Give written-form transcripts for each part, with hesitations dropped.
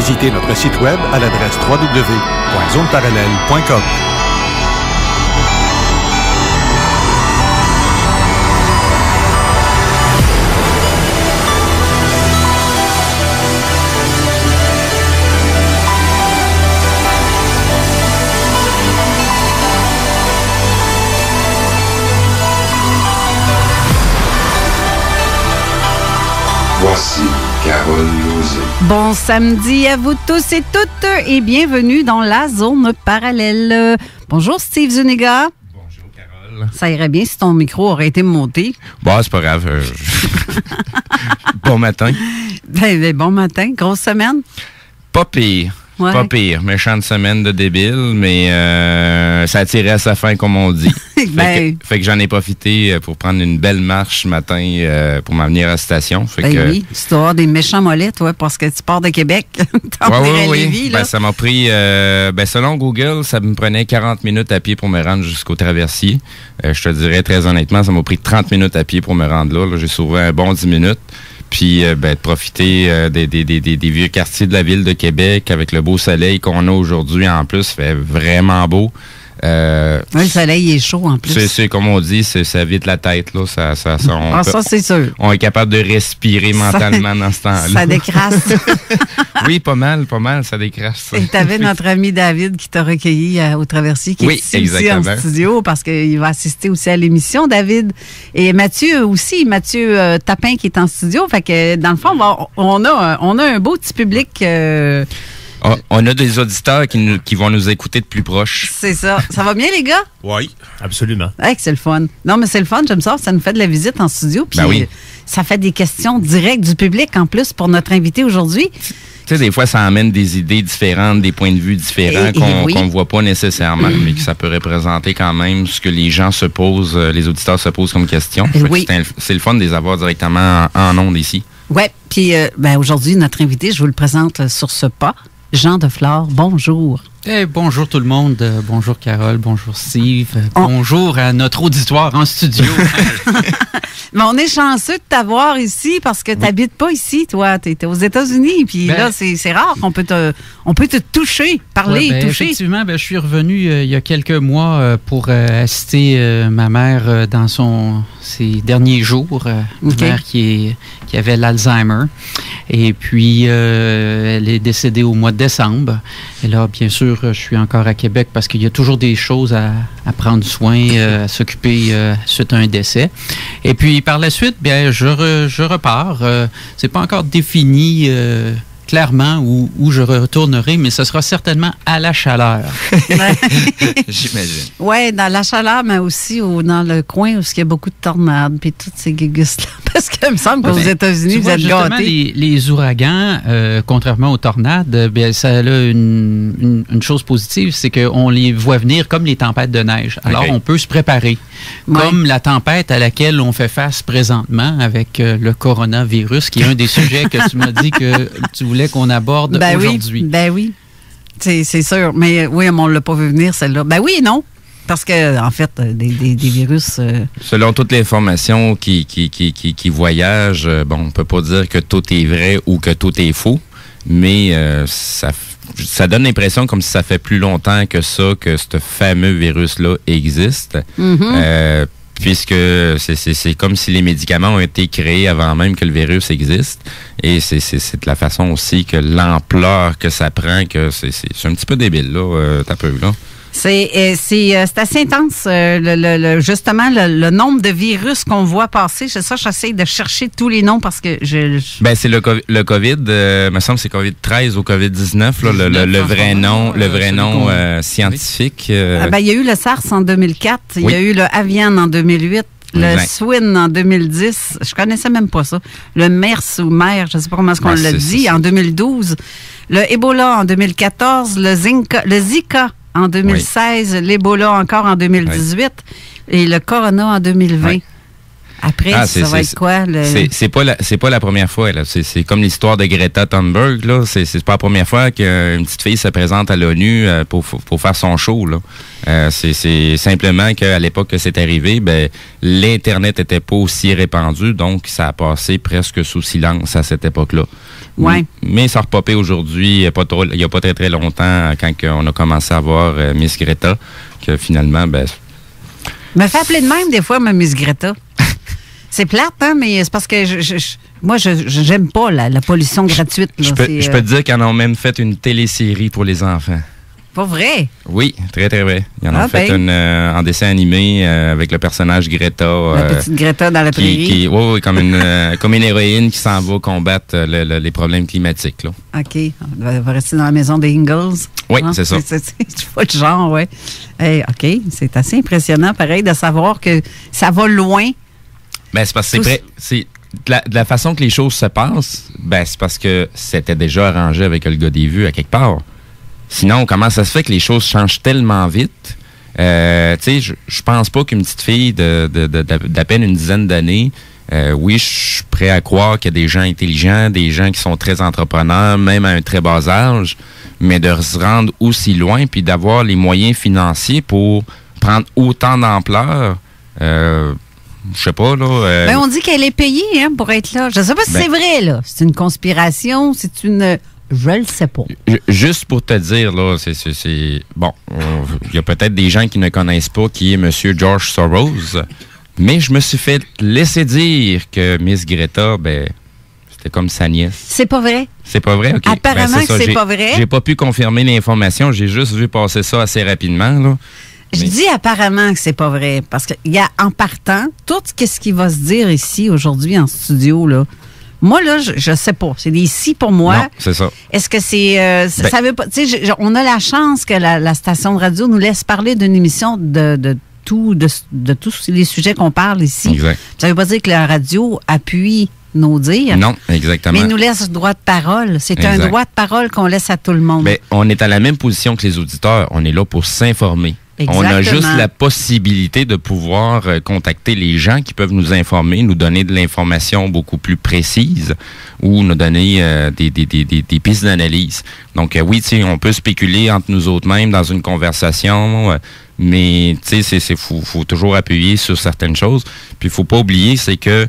Visitez notre site web à l'adresse www.zoneparallèle.com. Voici Carole Lauzé. Bon samedi à vous tous et toutes et bienvenue dans la zone parallèle. Bonjour Steve Zuniga. Bonjour Carole. Ça irait bien si ton micro aurait été monté. Bon, c'est pas grave. Bon matin. Ben, bon matin, grosse semaine. Pas pire. Ouais. Pas pire. Méchante semaine de débile, mais ça a tiré à sa fin, comme on dit. Fait que j'en ai profité pour prendre une belle marche ce matin pour m'en venir à la station. Fait que, oui, tu dois avoir des méchants mollets, toi, parce que tu pars de Québec. Oui. Ben, ça m'a pris, selon Google, ça me prenait 40 minutes à pied pour me rendre jusqu'au traversier. Je te dirais très honnêtement, ça m'a pris 30 minutes à pied pour me rendre là. J'ai sauvé un bon 10 minutes. Puis de profiter des vieux quartiers de la ville de Québec avec le beau soleil qu'on a aujourd'hui. En plus, il fait vraiment beau. Le soleil est chaud en plus. C'est comme on dit, ça vide la tête. Là. Ça, c'est sûr. On est capable de respirer mentalement dans ce temps-là. Ça décrasse. Oui, pas mal, ça décrasse. Et tu avais notre ami David qui t'a recueilli au Traversier, qui est ici en studio, parce qu'il va assister aussi à l'émission, David. Et Mathieu aussi, Mathieu Tapin qui est en studio. Fait que dans le fond, on a un beau petit public. On a des auditeurs qui vont nous écouter de plus proche. C'est ça. Ça va bien, les gars? Oui, absolument. Ouais, c'est le fun. Non, mais c'est le fun, j'aime ça. Ça nous fait de la visite en studio. Puis oui. Ça fait des questions directes du public en plus pour notre invité aujourd'hui. Tu sais, des fois, ça amène des idées différentes, des points de vue différents qu'on ne voit pas nécessairement, mais que ça peut représenter quand même ce que les gens se posent, les auditeurs se posent comme question. C'est le fun de les avoir directement en ondes ici. Oui, puis aujourd'hui, notre invité, je vous le présente sur ce pas. Jean Deflore, bonjour. Bonjour tout le monde. Bonjour Carole, bonjour Steve. Bonjour à notre auditoire en studio. Mais on est chanceux de t'avoir ici parce que tu n'habites pas ici, toi. Tu es aux États-Unis. Puis là, c'est rare qu'on peut te toucher, parler, toucher. Effectivement, je suis revenu il y a quelques mois pour assister ma mère dans ses derniers jours. Ma mère qui avait l'Alzheimer. Et puis, elle est décédée au mois de décembre. Et là, bien sûr, je suis encore à Québec parce qu'il y a toujours des choses à prendre soin, à s'occuper suite à un décès. Et puis, par la suite, je repars. C'est pas encore défini clairement où je retournerai, mais ce sera certainement à la chaleur. J'imagine. Oui, dans la chaleur, mais aussi dans le coin où il y a beaucoup de tornades puis toutes ces gugus-là. Parce qu'il me semble qu'aux États-Unis, vous êtes gâtés. Les ouragans, contrairement aux tornades, ça a une chose positive, c'est qu'on les voit venir comme les tempêtes de neige. Alors, on peut se préparer. Comme la tempête à laquelle on fait face présentement avec le coronavirus, qui est un des sujets que tu m'as dit que tu voulais qu'on aborde aujourd'hui. Oui, c'est sûr. Mais oui, on ne l'a pas vu venir, celle-là. Ben oui et non. Parce que, en fait, des virus... Selon toutes les informations qui voyagent, on ne peut pas dire que tout est vrai ou que tout est faux, mais ça donne l'impression comme si ça fait plus longtemps que ce fameux virus-là existe. Mm-hmm. Puisque c'est comme si les médicaments ont été créés avant même que le virus existe. Et c'est de la façon aussi que l'ampleur que ça prend, que c'est un petit peu débile, là, t'as peu, là. C'est assez intense, justement, le nombre de virus qu'on voit passer. C'est ça, j'essaie de chercher tous les noms parce que c'est le COVID, me semble que c'est COVID-13 ou COVID-19, là, le vrai nom scientifique. Il y a eu le SARS en 2004, il y a eu le Avian en 2008. Le Swine en 2010, je connaissais même pas ça. Le MERS ou MER, je ne sais pas comment est-ce qu'on l'a dit, en 2012. Le Ebola en 2014, le Zika en 2016, l'Ebola encore en 2018 et le Corona en 2020. Après, ça va être quoi? C'est pas la première fois. Là. C'est comme l'histoire de Greta Thunberg. Là. C'est pas la première fois qu'une petite fille se présente à l'ONU pour faire son show. Là. C'est simplement qu'à l'époque que c'est arrivé, l'Internet était pas aussi répandu, donc ça a passé presque sous silence à cette époque-là. Ouais. Mais ça a repopé aujourd'hui, il n'y a pas très très longtemps, quand on a commencé à voir Miss Greta, que finalement, me fait appeler de même des fois, ma Miss Greta. C'est plate, hein, mais c'est parce que moi, j'aime pas la pollution gratuite. Là. Je peux te dire qu'ils en ont même fait une télésérie pour les enfants. Pas vrai? Oui, très, très vrai. Ils en ont fait une en dessin animé avec le personnage Greta. La petite Greta dans la prairie. Oui, comme une héroïne qui s'en va combattre les problèmes climatiques. Là. OK. Elle va rester dans la maison des Ingalls. Oui, c'est ça. C'est pas le genre, oui. Hey, OK. C'est assez impressionnant, pareil, de savoir que ça va loin. C'est parce que c'est de la façon que les choses se passent, c'est parce que c'était déjà arrangé avec le gars des vues à quelque part. Sinon, comment ça se fait que les choses changent tellement vite? Je pense pas qu'une petite fille d'à peine une dizaine d'années, oui, je suis prêt à croire qu'il y a des gens intelligents, des gens qui sont très entrepreneurs, même à un très bas âge, mais de se rendre aussi loin puis d'avoir les moyens financiers pour prendre autant d'ampleur, je sais pas, là. On dit qu'elle est payée pour être là. Je sais pas si c'est vrai, là. C'est une conspiration, c'est une... Je le sais pas. Juste pour te dire, là, c'est bon, il y a peut-être des gens qui ne connaissent pas qui est M. George Soros, mais je me suis fait laisser dire que Miss Greta, c'était comme sa nièce. C'est pas vrai? C'est pas vrai? OK. Apparemment que c'est pas vrai. J'ai pas pu confirmer l'information, j'ai juste vu passer ça assez rapidement, là. Je dis apparemment que c'est pas vrai, parce qu'il y a, en partant, tout ce qui va se dire ici, aujourd'hui, en studio, là, moi, là, je sais pas. C'est des si pour moi. Non, c'est ça. Est-ce que c'est... ça veut pas... Tu sais, on a la chance que la station de radio nous laisse parler d'une émission de tous les sujets qu'on parle ici. Exact. Ça veut pas dire que la radio appuie nos dires. Non, exactement. Mais il nous laisse droit de parole. C'est un droit de parole qu'on laisse à tout le monde. On est à la même position que les auditeurs. On est là pour s'informer. Exactement. On a juste la possibilité de pouvoir contacter les gens qui peuvent nous informer, nous donner de l'information beaucoup plus précise ou nous donner des pistes d'analyse. Donc oui, on peut spéculer entre nous autres mêmes dans une conversation, mais faut toujours appuyer sur certaines choses. Puis il faut pas oublier, c'est que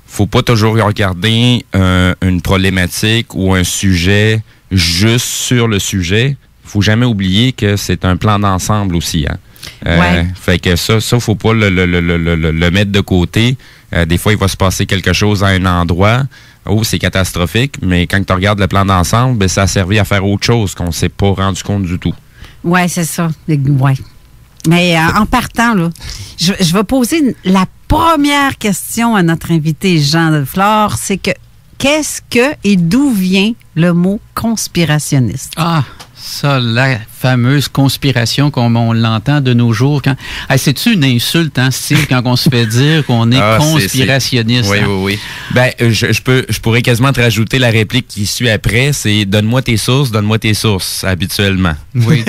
faut pas toujours regarder une problématique ou un sujet juste sur le sujet. Faut jamais oublier que c'est un plan d'ensemble aussi. Fait que ça, faut pas le mettre de côté. Des fois, il va se passer quelque chose à un endroit. Oh, c'est catastrophique. Mais quand tu regardes le plan d'ensemble, ça a servi à faire autre chose qu'on ne s'est pas rendu compte du tout. Oui, c'est ça. Ouais. Mais en partant, là, je vais poser la première question à notre invité Jean Delflore. C'est que qu'est-ce que et d'où vient le mot conspirationniste? Ah! Ça, la fameuse conspiration, comme on l'entend de nos jours. C'est-tu une insulte, Steve, quand on se fait dire qu'on est conspirationniste? Oui. Je pourrais quasiment te rajouter la réplique qui suit après, c'est « Donne-moi tes sources, habituellement. » Oui.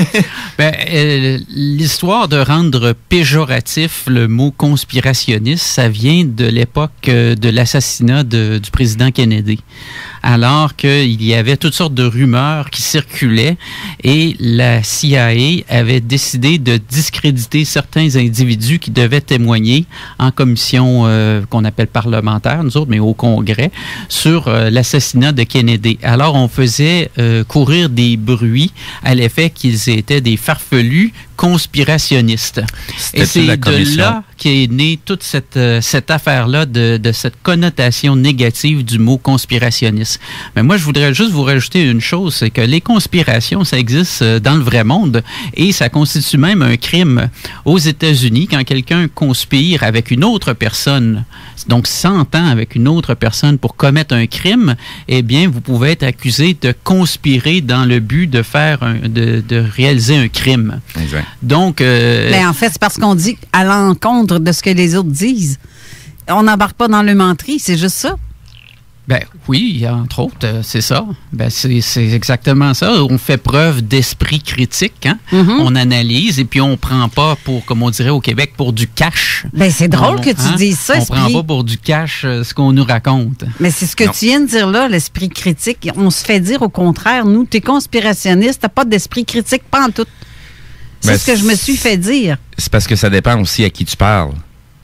L'histoire de rendre péjoratif le mot conspirationniste, ça vient de l'époque de l'assassinat du président Kennedy. Alors qu'il y avait toutes sortes de rumeurs qui circulaient et la CIA avait décidé de discréditer certains individus qui devaient témoigner en commission qu'on appelle parlementaire, nous autres, mais au Congrès, sur l'assassinat de Kennedy. Alors, on faisait courir des bruits à l'effet qu'ils étaient des farfelus conspirationnistes. Et c'est de là qu'est née toute cette affaire-là de cette connotation négative du mot conspirationniste. Mais moi, je voudrais juste vous rajouter une chose, c'est que les conspirations, ça existe dans le vrai monde et ça constitue même un crime. Aux États-Unis, quand quelqu'un conspire avec une autre personne, donc s'entend avec une autre personne pour commettre un crime, eh bien, vous pouvez être accusé de conspirer dans le but de de réaliser un crime. Exact. Donc, en fait, c'est parce qu'on dit à l'encontre de ce que les autres disent. On n'embarque pas dans le menterie, c'est juste ça. Ben oui, entre autres, c'est ça. Ben c'est exactement ça. On fait preuve d'esprit critique. Hein? On analyse et puis on prend pas pour, comme on dirait au Québec, pour du cash. Ben c'est drôle que tu dises ça. On prend pas pour du cash ce qu'on nous raconte. Mais c'est ce que tu viens de dire là, l'esprit critique. On se fait dire au contraire, nous, t'es conspirationniste, t'as pas d'esprit critique, pas en tout. C'est ce que je me suis fait dire. C'est parce que ça dépend aussi à qui tu parles.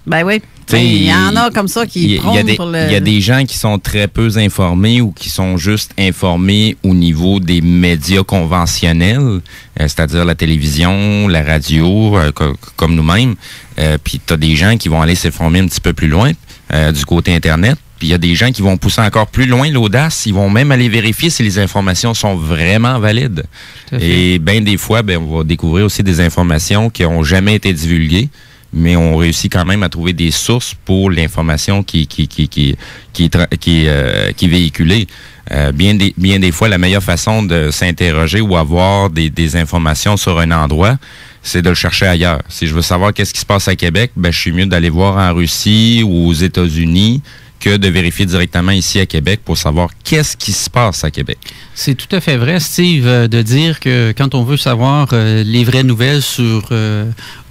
Ben oui. Il y en a comme ça qui prônent pour le... Il y a des gens qui sont très peu informés ou qui sont juste informés au niveau des médias conventionnels, c'est-à-dire la télévision, la radio, comme nous-mêmes. Puis tu as des gens qui vont aller s'informer un petit peu plus loin du côté Internet. Puis il y a des gens qui vont pousser encore plus loin l'audace. Ils vont même aller vérifier si les informations sont vraiment valides. Et bien des fois, on va découvrir aussi des informations qui n'ont jamais été divulguées, mais on réussit quand même à trouver des sources pour l'information qui est véhiculée. Bien des fois, la meilleure façon de s'interroger ou avoir des informations sur un endroit, c'est de le chercher ailleurs. Si je veux savoir qu'est-ce qui se passe à Québec, je suis mieux d'aller voir en Russie ou aux États-Unis que de vérifier directement ici à Québec pour savoir qu'est-ce qui se passe à Québec. C'est tout à fait vrai, Steve, de dire que quand on veut savoir les vraies nouvelles sur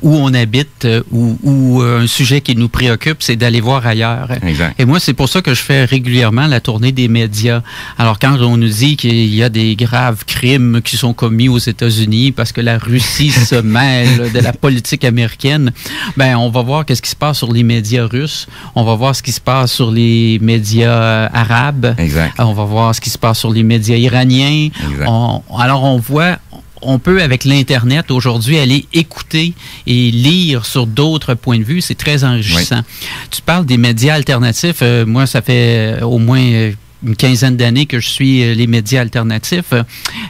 où on habite ou un sujet qui nous préoccupe, c'est d'aller voir ailleurs. Exact. Et moi, c'est pour ça que je fais régulièrement la tournée des médias. Alors, quand on nous dit qu'il y a des graves crimes qui sont commis aux États-Unis parce que la Russie se mêle de la politique américaine, on va voir qu'est-ce qui se passe sur les médias russes. On va voir ce qui se passe sur les médias arabes. Exact. On va voir ce qui se passe sur les médias iraniens. Alors, on voit... On peut, avec l'Internet, aujourd'hui, aller écouter et lire sur d'autres points de vue. C'est très enrichissant. Oui. Tu parles des médias alternatifs. Moi, ça fait au moins une quinzaine d'années que je suis les médias alternatifs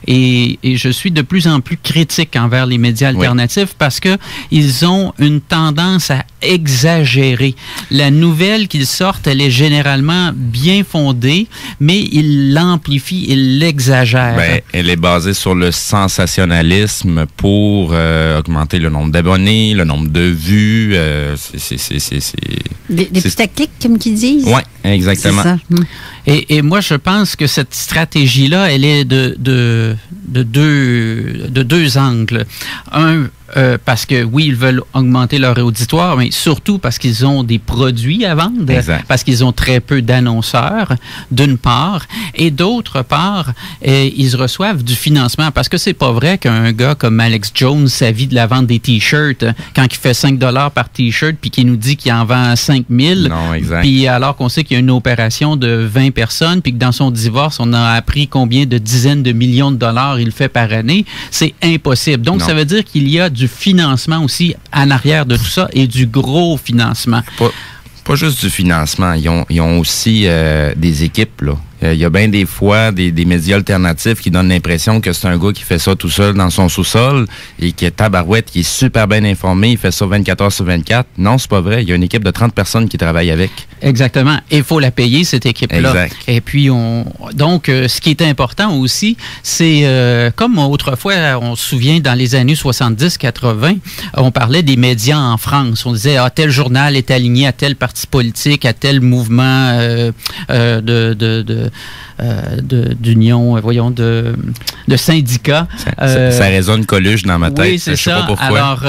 et je suis de plus en plus critique envers les médias alternatifs parce que ils ont une tendance à exagérer. La nouvelle qu'ils sortent, elle est généralement bien fondée, mais ils l'amplifient, ils l'exagèrent. Elle est basée sur le sensationnalisme pour augmenter le nombre d'abonnés, le nombre de vues. Des petites tactiques, comme qu'ils disent? Oui, exactement. C'est ça. Et moi, je pense que cette stratégie-là, elle est de deux angles. Un, parce que oui, ils veulent augmenter leur auditoire, mais surtout parce qu'ils ont des produits à vendre, exact. Parce qu'ils ont très peu d'annonceurs, d'une part, et d'autre part, ils reçoivent du financement, parce que c'est pas vrai qu'un gars comme Alex Jones, sa vie de la vente des T-shirts, quand il fait 5 $ par T-shirt, puis qu'il nous dit qu'il en vend 5 000, non, exact. Puis alors qu'on sait qu'il y a une opération de 20 personnes, puis que dans son divorce, on a appris combien de dizaines de millions de dollars il fait par année, c'est impossible. Donc, ça veut dire qu'il y a du financement aussi en arrière de tout ça et du gros financement. Pas juste du financement, ils ont aussi des équipes, là. Il y a bien des fois des médias alternatifs qui donnent l'impression que c'est un gars qui fait ça tout seul dans son sous-sol et qui est tabarouette, qui est super bien informé, il fait ça 24 heures sur 24. Non, c'est pas vrai. Il y a une équipe de 30 personnes qui travaillent avec. Exactement. Et il faut la payer, cette équipe-là. Exact. Et puis, donc, ce qui est important aussi, c'est comme autrefois, on se souvient, dans les années 70-80, on parlait des médias en France. On disait, tel journal est aligné à tel parti politique, à tel mouvement d'union, voyons, de syndicats. Ça résonne Coluche dans ma tête. Oui, c'est ça. Je sais pas pourquoi. Alors,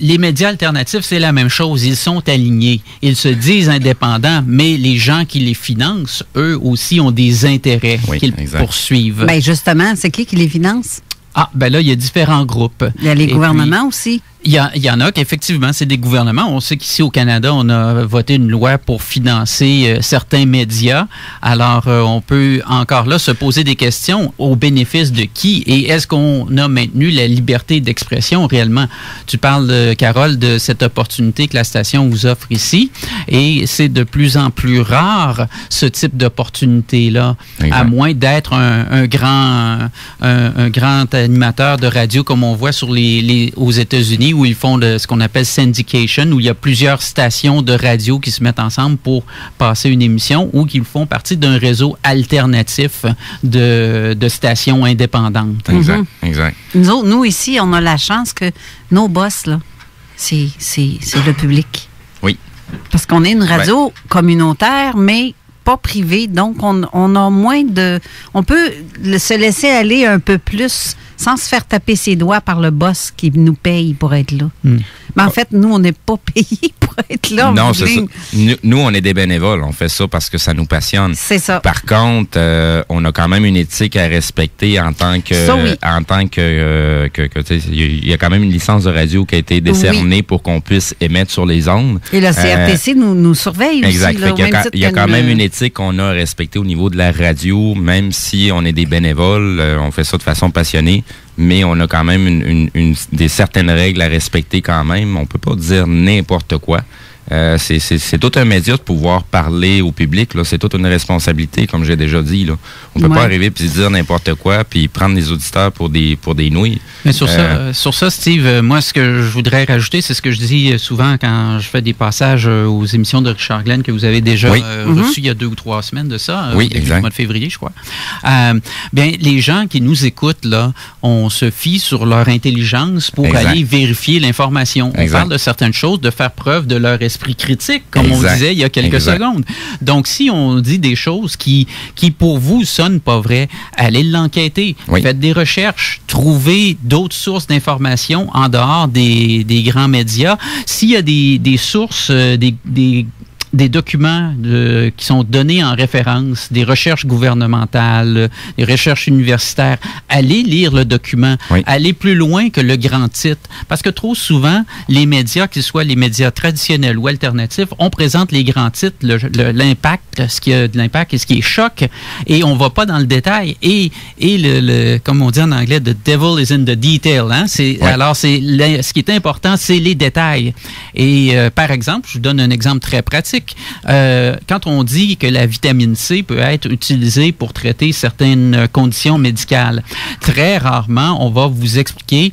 les médias alternatifs, c'est la même chose. Ils sont alignés. Ils se disent indépendants, mais les gens qui les financent, eux aussi, ont des intérêts qu'ils poursuivent. Bien, justement, c'est qui les finance? Ah, ben là, il y a différents groupes. Il y a les gouvernements aussi. Il y en a qu'effectivement, c'est des gouvernements. On sait qu'ici au Canada, on a voté une loi pour financer certains médias. Alors, on peut encore là se poser des questions au bénéfice de qui et est-ce qu'on a maintenu la liberté d'expression réellement? Tu parles, Carole, de cette opportunité que la station vous offre ici et c'est de plus en plus rare ce type d'opportunité-là, à moins d'être un grand animateur de radio comme on voit aux États-Unis où ils font ce qu'on appelle syndication, où il y a plusieurs stations de radio qui se mettent ensemble pour passer une émission ou qui font partie d'un réseau alternatif de stations indépendantes. Exact, exact. Nous, ici, on a la chance que nos boss, là, c'est le public. Oui. Parce qu'on est une radio communautaire, mais pas privé, donc on a moins de... On peut se laisser aller un peu plus sans se faire taper ses doigts par le boss qui nous paye pour être là. Mais en fait, nous, on n'est pas payés pour être là. Non, c'est ça. Nous, on est des bénévoles. On fait ça parce que ça nous passionne. C'est ça. Par contre, on a quand même une éthique à respecter en tant que... Ça, oui. En tant que il y a quand même une licence de radio qui a été décernée pour qu'on puisse émettre sur les ondes. Et le CRTC nous surveille exact. aussi. Exact. Il y a quand même une éthique qu'on a à respecter au niveau de la radio, même si on est des bénévoles. On fait ça de façon passionnée. Mais on a quand même des certaines règles à respecter quand même. On peut pas dire n'importe quoi. C'est tout un média de pouvoir parler au public. Là. C'est toute une responsabilité, comme j'ai déjà dit. Là. On peut pas arriver puis dire n'importe quoi puis prendre les auditeurs pour des nouilles. Mais sur ça, Steve, moi, ce que je voudrais rajouter, c'est ce que je dis souvent quand je fais des passages aux émissions de Richard Glenn que vous avez déjà reçues il y a 2 ou 3 semaines de ça. Oui, début du mois de février, je crois. Bien, les gens qui nous écoutent, là, on se fie sur leur intelligence pour aller vérifier l'information. On parle de certaines choses, de faire preuve de leur esprit critique, comme on disait il y a quelques secondes. Donc, si on dit des choses qui pour vous sonnent pas vraies, allez l'enquêter. Faites des recherches, trouvez d'autres sources d'informations en dehors des grands médias. S'il y a des sources, des documents qui sont donnés en référence, des recherches gouvernementales, des recherches universitaires. Allez lire le document. Allez plus loin que le grand titre. Parce que trop souvent, les médias, qu'ils soient les médias traditionnels ou alternatifs, on présente les grands titres, l'impact, ce qui a de l'impact et ce qui est choc, et on va pas dans le détail. Et comme on dit en anglais, the devil is in the detail. Hein? Alors, ce qui est important, c'est les détails. Et par exemple, je vous donne un exemple très pratique. Quand on dit que la vitamine C peut être utilisée pour traiter certaines conditions médicales, très rarement, on va vous expliquer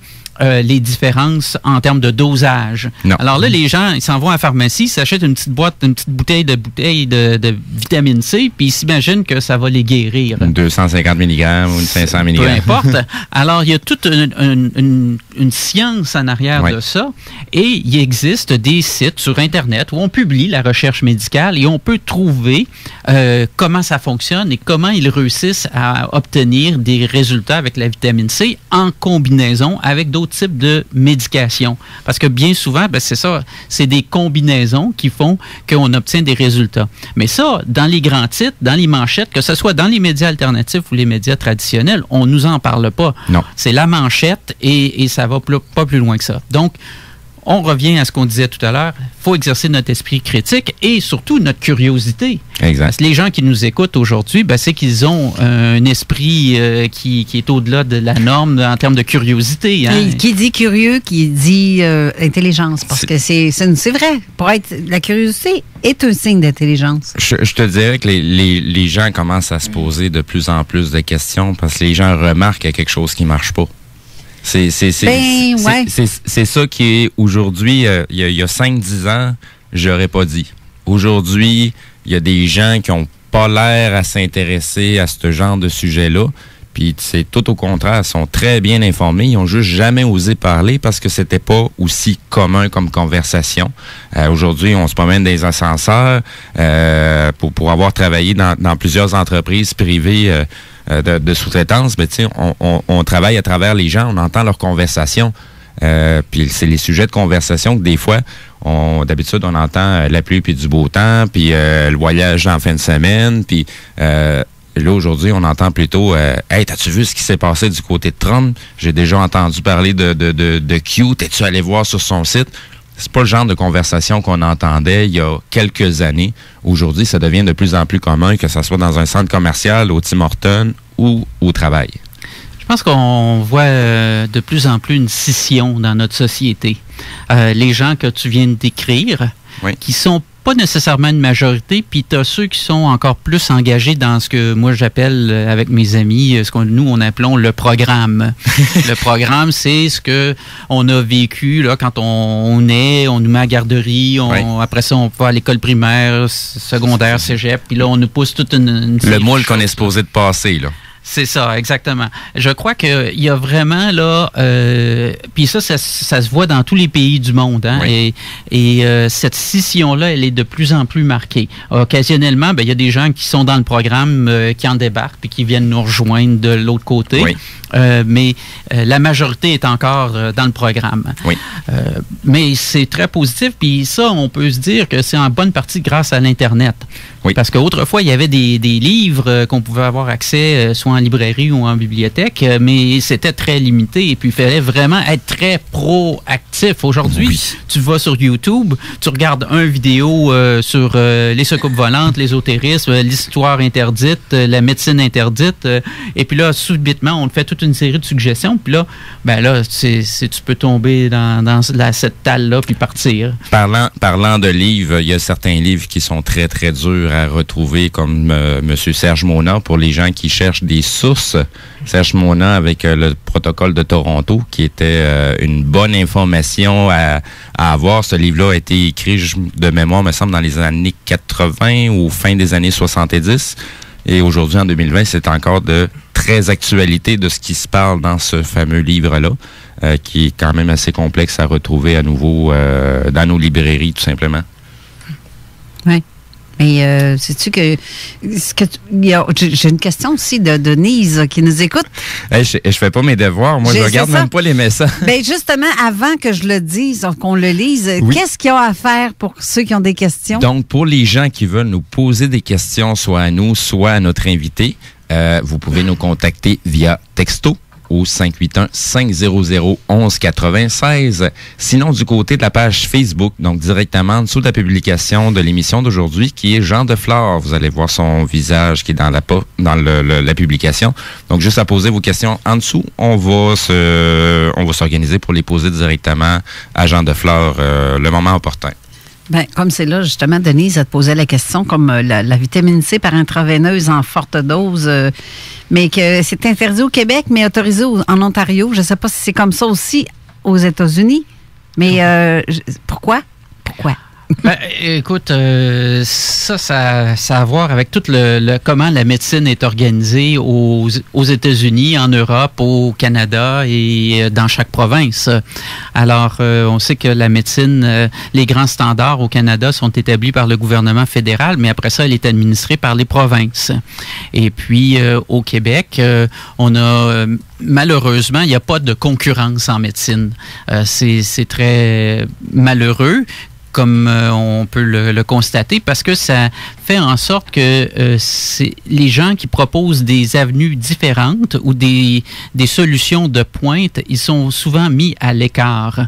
les différences en termes de dosage. Non. Alors là, les gens, ils s'en vont à la pharmacie, ils s'achètent une petite bouteille de vitamine C, puis ils s'imaginent que ça va les guérir. Une 250 mg ou une 500 mg. Peu importe. Alors, il y a toute une science en arrière de ça, et il existe des sites sur Internet où on publie la recherche médicale et on peut trouver comment ça fonctionne et comment ils réussissent à obtenir des résultats avec la vitamine C en combinaison avec d'autres types de médications. Parce que bien souvent, c'est ça, c'est des combinaisons qui font qu'on obtient des résultats. Mais ça, dans les grands titres, dans les manchettes, que ce soit dans les médias alternatifs ou les médias traditionnels, on nous en parle pas. Non. C'est la manchette et ça va pas plus loin que ça. Donc, on revient à ce qu'on disait tout à l'heure. Il faut exercer notre esprit critique et surtout notre curiosité. Exact. Parce que les gens qui nous écoutent aujourd'hui, c'est qu'ils ont un esprit qui est au-delà de la norme en termes de curiosité. Hein? Et qui dit curieux, qui dit intelligence. Parce que c'est vrai. La curiosité est un signe d'intelligence. Je te dirais que les gens commencent à se poser de plus en plus de questions parce que les gens remarquent qu'il y a quelque chose qui ne marche pas. C'est ça qui est aujourd'hui, il y a 5-10 ans, j'aurais pas dit. Aujourd'hui, il y a des gens qui ont pas l'air à s'intéresser à ce genre de sujet-là. Puis c'est tout au contraire, ils sont très bien informés, ils ont juste jamais osé parler parce que c'était pas aussi commun comme conversation. Aujourd'hui, on se promène dans les ascenseurs pour avoir travaillé dans plusieurs entreprises privées de sous-traitance, mais tu sais, on travaille à travers les gens, on entend leurs conversations. Puis c'est les sujets de conversation que des fois, d'habitude, on entend la pluie puis du beau temps, puis le voyage en fin de semaine, puis là, aujourd'hui, on entend plutôt hey, t'as-tu vu ce qui s'est passé du côté de Trump? J'ai déjà entendu parler de Q, t'es-tu allé voir sur son site? C'est pas le genre de conversation qu'on entendait il y a quelques années. Aujourd'hui, ça devient de plus en plus commun, que ce soit dans un centre commercial, au Tim Hortons ou au travail. Je pense qu'on voit de plus en plus une scission dans notre société. Les gens que tu viens de décrire, qui sont pas nécessairement une majorité, puis tu as ceux qui sont encore plus engagés dans ce que moi j'appelle avec mes amis, ce qu'on nous on appelons le programme. Le programme, c'est ce que on a vécu là quand on est, on nous met à la garderie, après ça on va à l'école primaire, secondaire, cégep, puis là on nous pousse toute une le moule qu'on est supposé de passer là. C'est ça, exactement. Je crois qu'il y a vraiment là, puis ça se voit dans tous les pays du monde, hein, oui. et cette scission-là, elle est de plus en plus marquée. Occasionnellement, il y a des gens qui sont dans le programme, qui en débarquent, puis qui viennent nous rejoindre de l'autre côté. Oui. Mais la majorité est encore dans le programme. Oui. Mais c'est très positif, puis ça, on peut se dire que c'est en bonne partie grâce à l'Internet. Oui. Parce qu'autrefois, il y avait des livres qu'on pouvait avoir accès, soit en librairie ou en bibliothèque, mais c'était très limité, et puis il fallait vraiment être très proactif. Aujourd'hui, oui. Tu vas sur YouTube, tu regardes une vidéo sur les soucoupes volantes, l'ésotérisme, l'histoire interdite, la médecine interdite, et puis là, subitement, on te fait toute une série de suggestions, puis là, tu peux tomber dans cette talle-là, puis partir. Parlant de livres, il y a certains livres qui sont très, très durs à retrouver, comme M. Serge Mona, pour les gens qui cherchent des sources. Serge Mona avec le protocole de Toronto, qui était une bonne information à avoir. Ce livre-là a été écrit de mémoire, me semble, dans les années 80 ou fin des années 70. Et aujourd'hui, en 2020, c'est encore de très actualité de ce qui se parle dans ce fameux livre-là, qui est quand même assez complexe à retrouver à nouveau dans nos librairies, tout simplement. Oui. Mais sais-tu que j'ai une question aussi de Denise qui nous écoute. Hey, je fais pas mes devoirs. Moi, je regarde même pas les messages. Bien, justement, avant que je le dise, qu'on le lise, oui. Qu'est-ce qu'il y a à faire pour ceux qui ont des questions? Donc, pour les gens qui veulent nous poser des questions, soit à nous, soit à notre invité, vous pouvez nous contacter via texto au 581-500-1196. Sinon, du côté de la page Facebook, donc directement en dessous de la publication de l'émission d'aujourd'hui, qui est Jean Deflore. Vous allez voir son visage qui est dans la publication. Donc, juste à poser vos questions en dessous, on va s'organiser pour les poser directement à Jean Deflore le moment opportun. Bien, comme c'est là, justement, Denise, elle te posait la question, comme la vitamine C par intraveineuse en forte dose, mais que c'est interdit au Québec, mais autorisé en Ontario. Je ne sais pas si c'est comme ça aussi aux États-Unis, mais pourquoi? Ben, écoute, ça a à voir avec tout comment la médecine est organisée aux États-Unis, en Europe, au Canada et dans chaque province. Alors, on sait que la médecine, les grands standards au Canada sont établis par le gouvernement fédéral, mais après ça, elle est administrée par les provinces. Et puis, au Québec, on a... malheureusement, il n'y a pas de concurrence en médecine. C'est très malheureux, comme on peut le constater, parce que ça fait en sorte que c'est les gens qui proposent des avenues différentes ou des solutions de pointe, ils sont souvent mis à l'écart.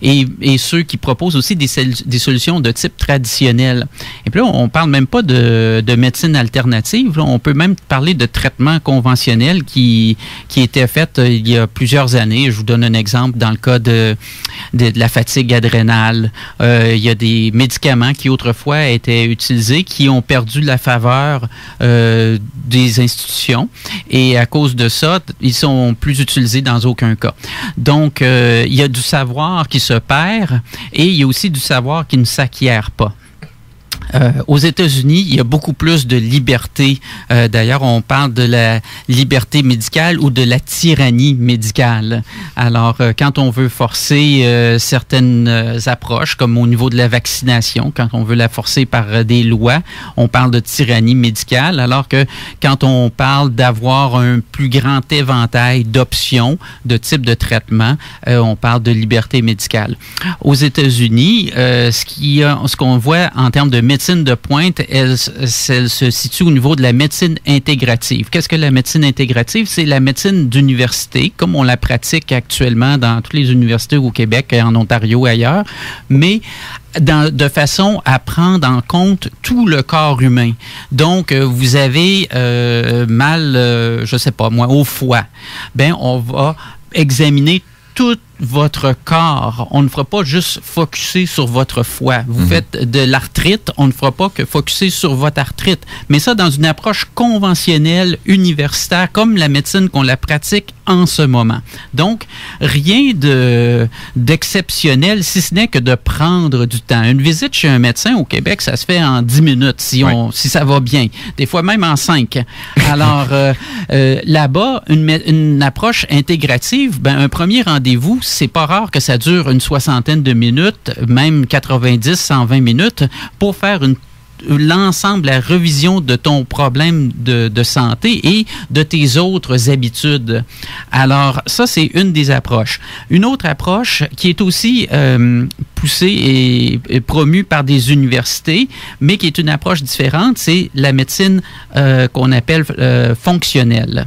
Et ceux qui proposent aussi des solutions de type traditionnel. Et puis là, on parle même pas de médecine alternative. Là, on peut même parler de traitement conventionnel qui était fait il y a plusieurs années. Je vous donne un exemple dans le cas de la fatigue adrénale. Il y a des médicaments qui autrefois étaient utilisés qui ont perdu la faveur des institutions et à cause de ça, ils sont plus utilisés dans aucun cas. Donc, il y a du savoir qui se perd et il y a aussi du savoir qui ne s'acquiert pas. Aux États-Unis, il y a beaucoup plus de liberté. D'ailleurs, on parle de la liberté médicale ou de la tyrannie médicale. Alors, quand on veut forcer certaines approches, comme au niveau de la vaccination, quand on veut la forcer par des lois, on parle de tyrannie médicale, alors que quand on parle d'avoir un plus grand éventail d'options, de types de traitement, on parle de liberté médicale. Aux États-Unis, ce qu'on voit en termes de médecine de pointe, elle se situe au niveau de la médecine intégrative. Qu'est-ce que la médecine intégrative? C'est la médecine d'université, comme on la pratique actuellement dans toutes les universités au Québec, en Ontario et ailleurs, mais de façon à prendre en compte tout le corps humain. Donc, vous avez mal, je sais pas moi, au foie. Ben, on va examiner toute votre corps. On ne fera pas juste focusser sur votre foie. Vous faites de l'arthrite, on ne fera pas que focusser sur votre arthrite. Mais ça, dans une approche conventionnelle, universitaire, comme la médecine qu'on la pratique en ce moment. Donc, rien d'exceptionnel, si ce n'est que de prendre du temps. Une visite chez un médecin au Québec, ça se fait en 10 minutes, si ça va bien. Des fois même en 5. Alors, là-bas, une approche intégrative, un premier rendez-vous, c'est pas rare que ça dure une soixantaine de minutes, même 90, 120 minutes, pour faire l'ensemble, la revision de ton problème de santé et de tes autres habitudes. Alors, ça, c'est une des approches. Une autre approche qui est aussi poussée et promue par des universités, mais qui est une approche différente, c'est la médecine qu'on appelle fonctionnelle.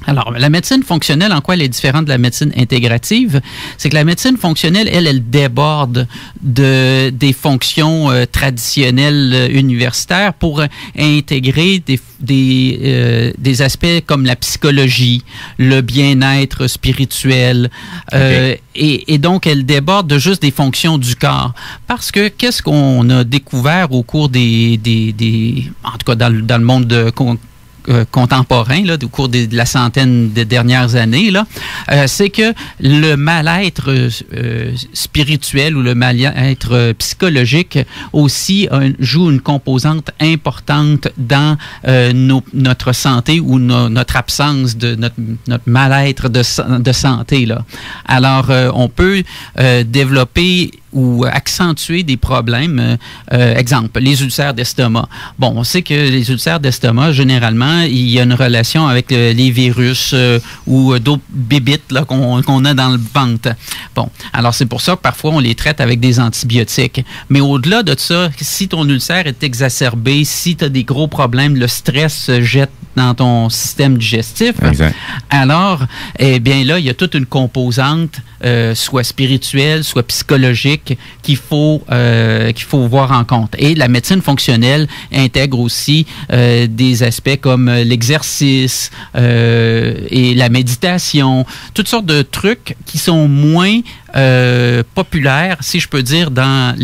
Alors, la médecine fonctionnelle, en quoi elle est différente de la médecine intégrative? C'est que la médecine fonctionnelle, elle déborde des fonctions traditionnelles universitaires pour intégrer des aspects comme la psychologie, le bien-être spirituel, et donc elle déborde de juste des fonctions du corps. Parce que qu'est-ce qu'on a découvert au cours en tout cas dans le monde contemporain, là, au cours de la centaine de dernières années, là, c'est que le mal-être spirituel ou le mal-être psychologique aussi joue une composante importante dans notre santé ou notre absence de notre mal-être de santé, là. Alors, on peut développer ou accentuer des problèmes. Exemple, les ulcères d'estomac. Bon, on sait que les ulcères d'estomac, généralement, il y a une relation avec les virus ou d'autres bébites là, qu'on a dans le ventre. Bon, alors c'est pour ça que parfois on les traite avec des antibiotiques. Mais au-delà de ça, si ton ulcère est exacerbé, si tu as des gros problèmes, le stress se jette dans ton système digestif, alors, eh bien là, il y a toute une composante, soit spirituelle, soit psychologique, qu'il faut voir en compte. Et la médecine fonctionnelle intègre aussi des aspects comme l'exercice et la méditation, toutes sortes de trucs qui sont moins populaires, si je peux dire, dans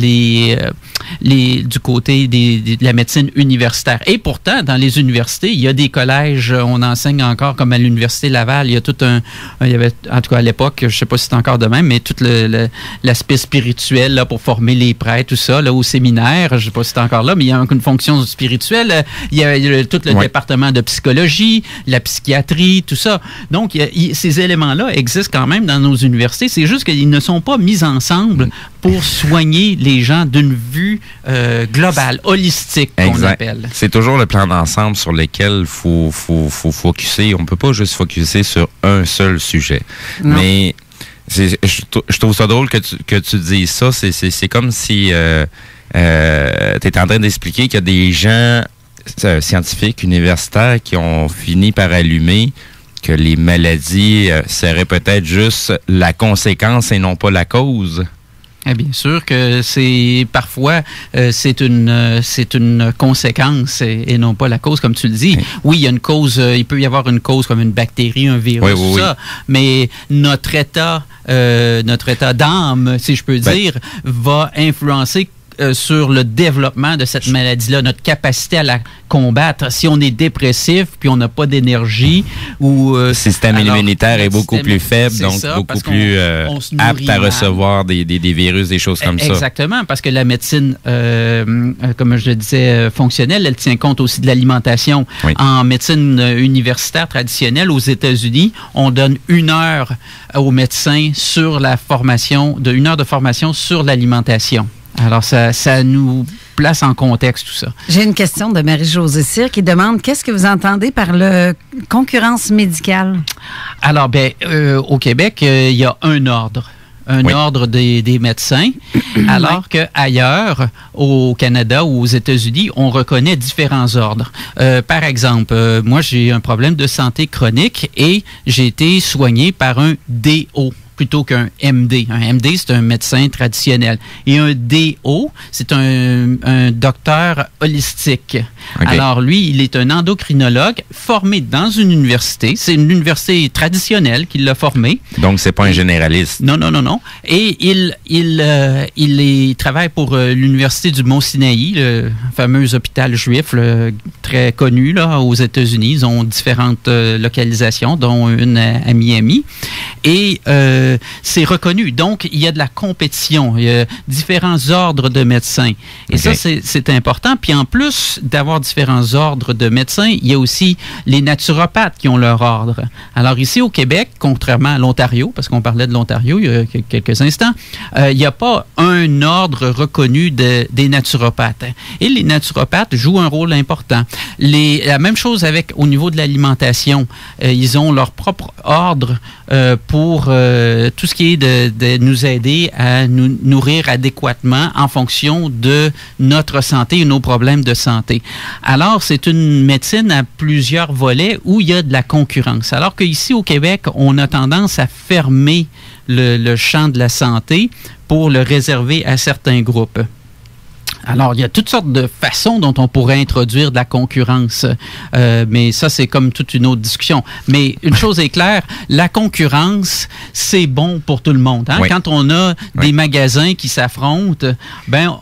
du côté de la médecine universitaire. Et pourtant, dans les universités, il y a des collèges, on enseigne encore, comme à l'Université Laval, il y a il y avait, en tout cas à l'époque, je ne sais pas si c'est encore de même, mais tout l'aspect spirituel là, pour former les prêtres, tout ça, là, au séminaire, je ne sais pas si c'est encore là, mais il y a une fonction spirituelle, il y a tout le département de psychologie, la psychiatrie, tout ça. Donc, ces éléments-là existent quand même dans nos universités, c'est juste qu'ils ne sont pas mis ensemble pour soigner les gens d'une vue globale, holistique, qu'on appelle. C'est toujours le plan d'ensemble sur lequel il faut focusser. On ne peut pas juste focusser sur un seul sujet. Non. Mais je trouve ça drôle que tu dises ça. C'est comme si tu es en train d'expliquer qu'il y a des gens scientifiques, universitaires, qui ont fini par allumer que les maladies seraient peut-être juste la conséquence et non pas la cause. Bien sûr que parfois c'est une conséquence et non pas la cause, comme tu le dis. Oui, il y a une cause, il peut y avoir une cause comme une bactérie, un virus, tout ça, mais notre état d'âme, si je peux dire, va influencer sur le développement de cette maladie-là, notre capacité à la combattre. Si on est dépressif, puis on n'a pas d'énergie, ou... le système immunitaire est beaucoup plus faible, donc beaucoup plus apte à recevoir des virus, des choses comme ça. Exactement, parce que la médecine, comme je le disais, fonctionnelle, elle tient compte aussi de l'alimentation. Oui. En médecine universitaire traditionnelle, aux États-Unis, on donne 1 heure aux médecins sur la formation, 1 heure de formation sur l'alimentation. Alors, ça nous place en contexte tout ça. J'ai une question de Marie-Josée Cyr qui demande qu'est-ce que vous entendez par le concurrence médicale? Alors, au Québec, il y a un ordre. Ordre des médecins, alors qu'ailleurs, au Canada ou aux États-Unis, on reconnaît différents ordres. Par exemple, moi, j'ai un problème de santé chronique et j'ai été soigné par un DO. plutôt qu'un MD. Un MD, c'est un médecin traditionnel. Et un DO, c'est un docteur holistique. Okay. Alors, lui, il est un endocrinologue formé dans une université. C'est une université traditionnelle qui l'a formé. Donc, c'est pas un généraliste. Non. Et il travaille pour l'Université du Mont-Sinaï, le fameux hôpital juif très connu là, aux États-Unis. Ils ont différentes localisations, dont une à Miami. Et c'est reconnu. Donc, il y a de la compétition. Il y a différents ordres de médecins. Et ça, c'est important. Puis en plus d'avoir différents ordres de médecins, il y a aussi les naturopathes qui ont leur ordre. Alors ici au Québec, contrairement à l'Ontario, parce qu'on parlait de l'Ontario il y a quelques instants, il n'y a pas un ordre reconnu des naturopathes. Et les naturopathes jouent un rôle important. La même chose au niveau de l'alimentation. Ils ont leur propre ordre pour tout ce qui est de nous aider à nous nourrir adéquatement en fonction de notre santé et nos problèmes de santé. Alors, c'est une médecine à plusieurs volets où il y a de la concurrence. Alors qu'ici, au Québec, on a tendance à fermer le champ de la santé pour le réserver à certains groupes. Alors, il y a toutes sortes de façons dont on pourrait introduire de la concurrence, mais ça, c'est comme toute une autre discussion. Mais une chose est claire, la concurrence, c'est bon pour tout le monde. Hein? Oui. Quand on a des magasins qui s'affrontent,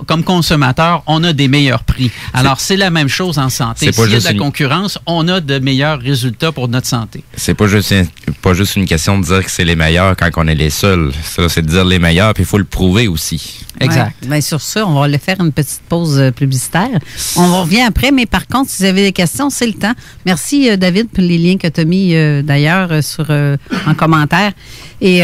comme consommateur, on a des meilleurs prix. Alors, c'est la même chose en santé. S'il y a de la concurrence, on a de meilleurs résultats pour notre santé. C'est pas juste une question de dire que c'est les meilleurs quand on est les seuls. Ça, c'est de dire les meilleurs, puis il faut le prouver aussi. Exact. Ouais. Bien, sur ça, on va aller faire une petite pause publicitaire. On revient après, mais par contre, si vous avez des questions, c'est le temps. Merci, David, pour les liens que tu as mis d'ailleurs en commentaire. Et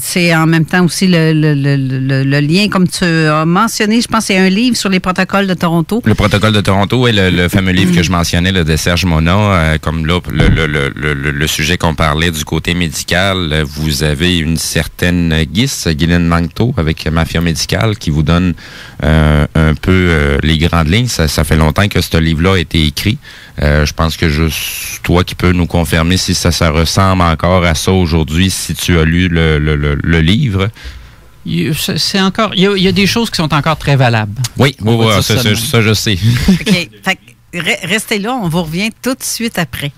c'est en même temps aussi le lien, comme tu as mentionné, je pense que c'est un livre sur les protocoles de Toronto. Le protocole de Toronto est le fameux livre que je mentionnais, de Serge Mona. Comme là, le sujet qu'on parlait du côté médical, vous avez une certaine Guylaine Mancteau, avec Mafia Médicale, qui vous donne un peu les grandes lignes. Ça fait longtemps que ce livre-là a été écrit. Je pense que juste toi qui peux nous confirmer si ça ressemble encore à ça aujourd'hui, si tu as lu le livre. C'est encore, il y a des choses qui sont encore très valables. Oui, ça je sais. OK. Fait que restez là, on vous revient tout de suite après.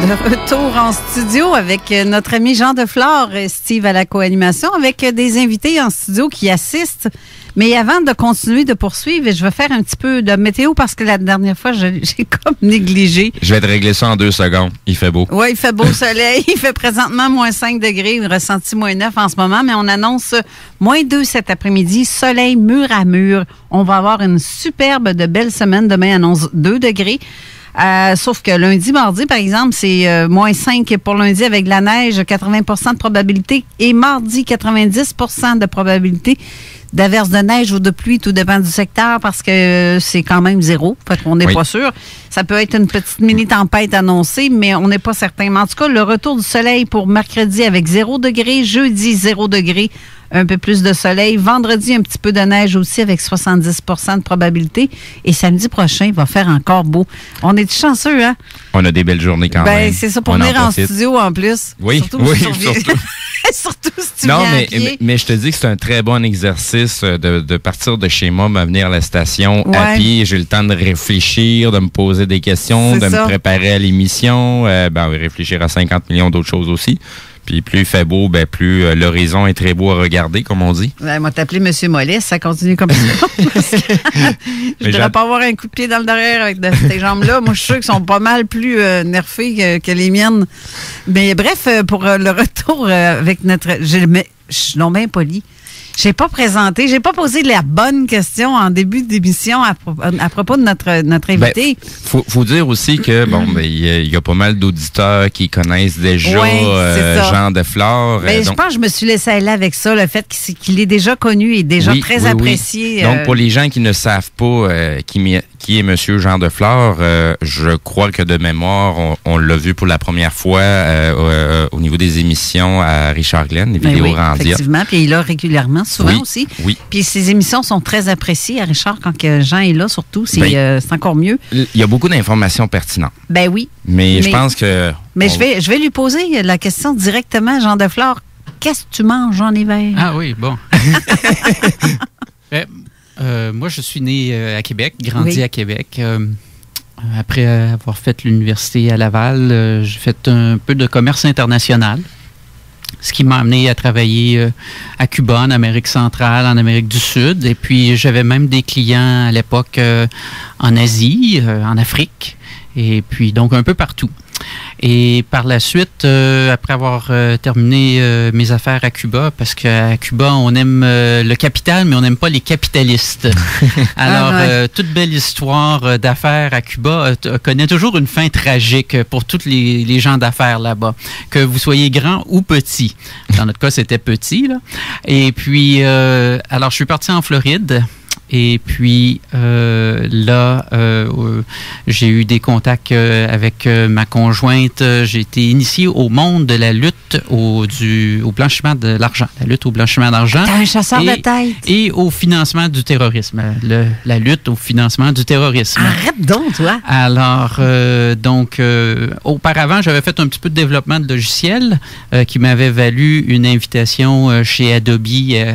De retour en studio avec notre ami Jean Deflore et Steve à la co-animation, avec des invités en studio qui assistent. Mais avant de continuer de poursuivre, je vais faire un petit peu de météo parce que la dernière fois, j'ai comme négligé. Je vais te régler ça en 2 secondes. Il fait beau. Oui, il fait beau soleil. Il fait présentement moins 5 degrés, ressenti moins 9 en ce moment, mais on annonce moins 2 cet après-midi. Soleil mur à mur. On va avoir une superbe de belle semaine. Demain, annonce 2 degrés. Sauf que lundi, mardi, par exemple, c'est moins 5 pour lundi avec de la neige, 80% de probabilité. Et mardi, 90% de probabilité d'averse de neige ou de pluie, tout dépend du secteur, parce que c'est quand même 0. Fait qu'on n'est pas sûr. Ça peut être une petite mini-tempête annoncée, mais on n'est pas certain. Mais en tout cas, le retour du soleil pour mercredi avec 0 degré, jeudi 0 degré, un peu plus de soleil. Vendredi, un petit peu de neige aussi avec 70% de probabilité. Et samedi prochain, il va faire encore beau. On est chanceux, hein? On a des belles journées quand même. C'est ça, pour venir en studio en plus. Oui, surtout. Surtout si tu viens à pied. Mais je te dis que c'est un très bon exercice de partir de chez moi, me venir à la station à pied. J'ai le temps de réfléchir, de me poser des questions, me préparer à l'émission, réfléchir à 50 millions d'autres choses aussi. Puis plus il fait beau, plus l'horizon est très beau à regarder, comme on dit. On m'a t'appelé M. Mollet, ça continue comme ça. Je ne devrais pas avoir un coup de pied dans le derrière avec ces jambes-là. Moi, je suis sûr qu'ils sont pas mal plus nerfés que les miennes. Mais bref, pour le retour avec notre... Je suis non bien poli. J'ai pas posé la bonne question en début d'émission à propos de notre invité. Faut dire aussi que il y a pas mal d'auditeurs qui connaissent déjà Jean Defleur. Je pense que je me suis laissé aller avec ça, le fait qu'il est déjà connu et déjà très apprécié. Oui. Donc pour les gens qui ne savent pas qui est Monsieur Jean Defleur, je crois que de mémoire, on l'a vu pour la première fois au niveau des émissions à Richard Glenn, les vidéos rendières. Effectivement, puis il est là régulièrement, souvent aussi. Oui. Puis ses émissions sont très appréciées à Richard quand Jean est là, surtout, c'est encore mieux. Il y a beaucoup d'informations pertinentes. Ben oui. Mais je pense que... Mais je vais lui poser la question directement, Jean Defleur. Qu'est-ce que tu manges en hiver? Ah oui, bon. Moi, je suis né à Québec, grandi à Québec. Après avoir fait l'université à Laval, j'ai fait un peu de commerce international, ce qui m'a amené à travailler à Cuba, en Amérique centrale, en Amérique du Sud. Et puis, j'avais même des clients à l'époque en Asie, en Afrique, et puis donc un peu partout. Et par la suite, après avoir terminé mes affaires à Cuba, parce qu'à Cuba, on aime le capital, mais on n'aime pas les capitalistes. Alors, toute belle histoire d'affaires à Cuba connaît toujours une fin tragique pour tous les gens d'affaires là-bas, que vous soyez grand ou petit. Dans notre cas, c'était petit, là. Et puis, alors, je suis parti en Floride. Et puis là, j'ai eu des contacts avec ma conjointe. J'ai été initié au monde de la lutte au blanchiment de l'argent. La lutte au blanchiment d'argent. T'es un chasseur de tête. Et au financement du terrorisme. La lutte au financement du terrorisme. Arrête donc, toi. Alors, auparavant, j'avais fait un petit peu de développement de logiciels qui m'avait valu une invitation chez Adobe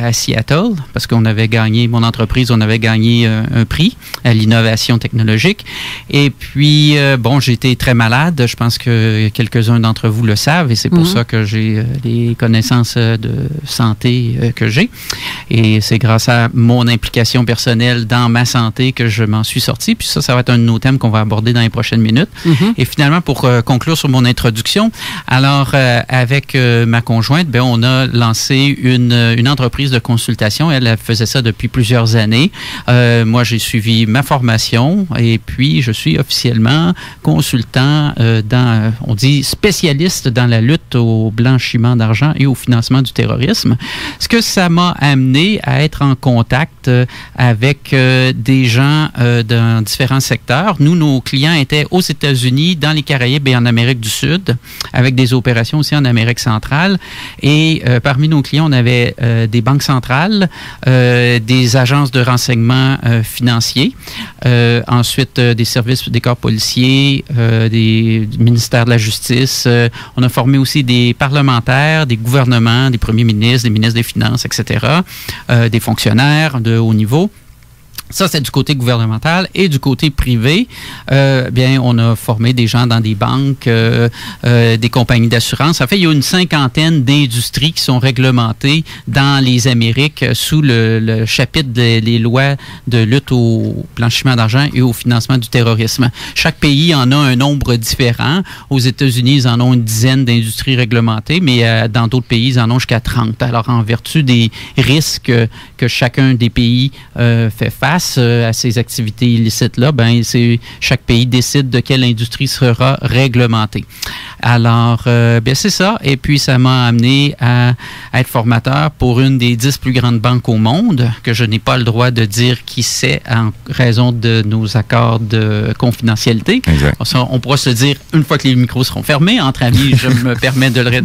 à Seattle, parce qu'on avait gagné, mon entreprise, on avait gagné un prix à l'innovation technologique. Et puis, j'ai été très malade. Je pense que quelques-uns d'entre vous le savent et c'est pour ça que j'ai les connaissances de santé que j'ai. Et c'est grâce à mon implication personnelle dans ma santé que je m'en suis sorti. Puis ça va être un de nos thèmes qu'on va aborder dans les prochaines minutes. Et finalement, pour conclure sur mon introduction, alors, avec ma conjointe, on a lancé une entreprise de consultation. Elle faisait ça depuis plusieurs années. Moi, j'ai suivi ma formation et puis je suis officiellement consultant on dit spécialiste dans la lutte au blanchiment d'argent et au financement du terrorisme. Ce que ça m'a amené à être en contact avec des gens dans différents secteurs. Nous, nos clients étaient aux États-Unis, dans les Caraïbes et en Amérique du Sud, avec des opérations aussi en Amérique centrale. Et parmi nos clients, on avait des banques centrales, des agences de renseignement financiers, ensuite des services des corps policiers, du ministère de la Justice. On a formé aussi des parlementaires, des gouvernements, des premiers ministres, des ministres des Finances, etc., des fonctionnaires de haut niveau. Ça, c'est du côté gouvernemental. Et du côté privé, on a formé des gens dans des banques, des compagnies d'assurance. En fait, il y a une 50aine d'industries qui sont réglementées dans les Amériques sous le chapitre des lois de lutte au blanchiment d'argent et au financement du terrorisme. Chaque pays en a un nombre différent. Aux États-Unis, ils en ont une dizaine d'industries réglementées, mais dans d'autres pays, ils en ont jusqu'à 30. Alors, en vertu des risques que chacun des pays fait face à ces activités illicites-là, chaque pays décide de quelle industrie sera réglementée. Alors, c'est ça. Et puis, ça m'a amené à être formateur pour une des 10 plus grandes banques au monde, que je n'ai pas le droit de dire qui c'est en raison de nos accords de confidentialité. Exact. On pourra se le dire une fois que les micros seront fermés. Entre amis, je me permets de le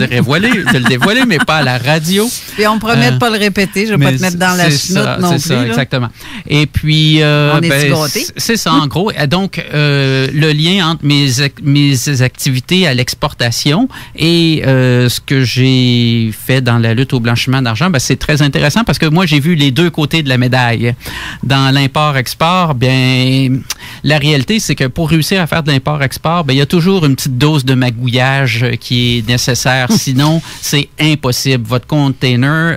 dévoiler, mais pas à la radio. Et on promet de ne pas le répéter. Je ne vais pas te mettre dans la chenoute non plus. C'est ça, exactement. Et puis, c'est ça, en gros. Donc, le lien entre mes activités à l'exportation et ce que j'ai fait dans la lutte au blanchiment d'argent, c'est très intéressant parce que moi, j'ai vu les deux côtés de la médaille. Dans l'import-export, la réalité, c'est que pour réussir à faire de l'import-export, il y a toujours une petite dose de magouillage qui est nécessaire. Sinon, c'est impossible. Votre container,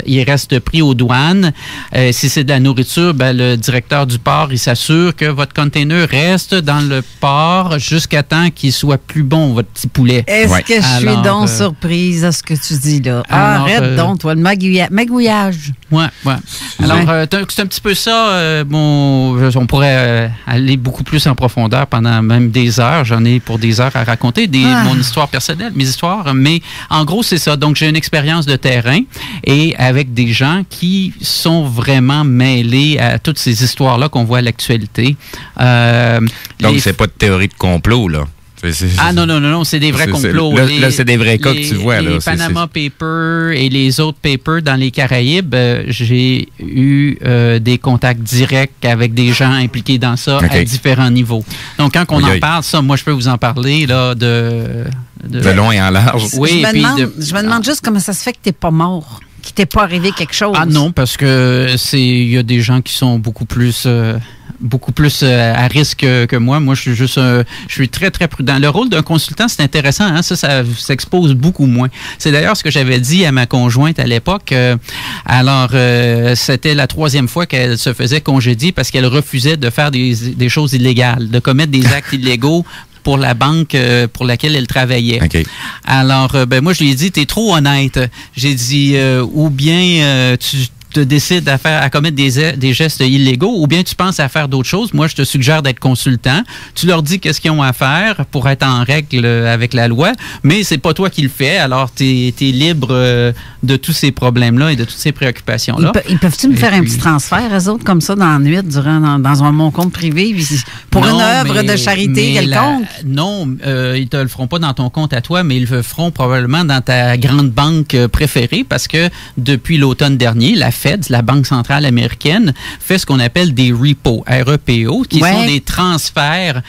il reste pris aux douanes. Si c'est de la nourriture, le directeur du port, il s'assure que votre container reste dans le port jusqu'à temps qu'il soit plus bon, votre petit poulet. Est-ce que je suis donc surprise à ce que tu dis là? Arrête donc, toi, le magouillage. Oui. Alors, c'est un petit peu ça. On pourrait aller beaucoup plus en profondeur pendant même des heures. J'en ai pour des heures à raconter mon histoire personnelle, mes histoires. Mais en gros, c'est ça. Donc, j'ai une expérience de terrain et avec des gens qui sont vraiment mêlés à toutes ces histoires-là qu'on voit à l'actualité. Donc, c'est pas de théorie de complot, là? Non, c'est des vrais complots. Là, c'est des vrais cas que tu vois. Les Panama Papers et les autres papers dans les Caraïbes, j'ai eu des contacts directs avec des gens impliqués dans ça à différents niveaux. Donc, quand on en parle, ça, moi, je peux vous en parler là, de long et en large. Oui, je me demande juste comment ça se fait que tu n'es pas mort, qu'il t'est pas arrivé quelque chose. Ah non, parce que il y a des gens qui sont beaucoup plus à risque que moi. Moi, je suis très, très prudent. Le rôle d'un consultant, c'est intéressant. Hein? Ça s'expose beaucoup moins. C'est d'ailleurs ce que j'avais dit à ma conjointe à l'époque. C'était la 3e fois qu'elle se faisait congédier parce qu'elle refusait de faire des choses illégales, de commettre des actes illégaux pour la banque pour laquelle elle travaillait. Okay. Alors, moi, je lui ai dit, t'es trop honnête. J'ai dit, ou bien tu te décides à commettre des gestes illégaux, ou bien tu penses à faire d'autres choses. Moi, je te suggère d'être consultant. Tu leur dis qu'est-ce qu'ils ont à faire pour être en règle avec la loi, mais c'est pas toi qui le fais, alors tu es libre de tous ces problèmes-là et de toutes ces préoccupations-là. Ils peuvent-tu me faire un petit transfert, eux autres, comme ça, dans la nuit, dans mon compte privé, pour une œuvre de charité quelconque? Non, ils te le feront pas dans ton compte à toi, mais ils le feront probablement dans ta grande banque préférée, parce que depuis l'automne dernier, la Fed, la Banque centrale américaine, fait ce qu'on appelle des repos, R-E-P-O, qui sont des transferts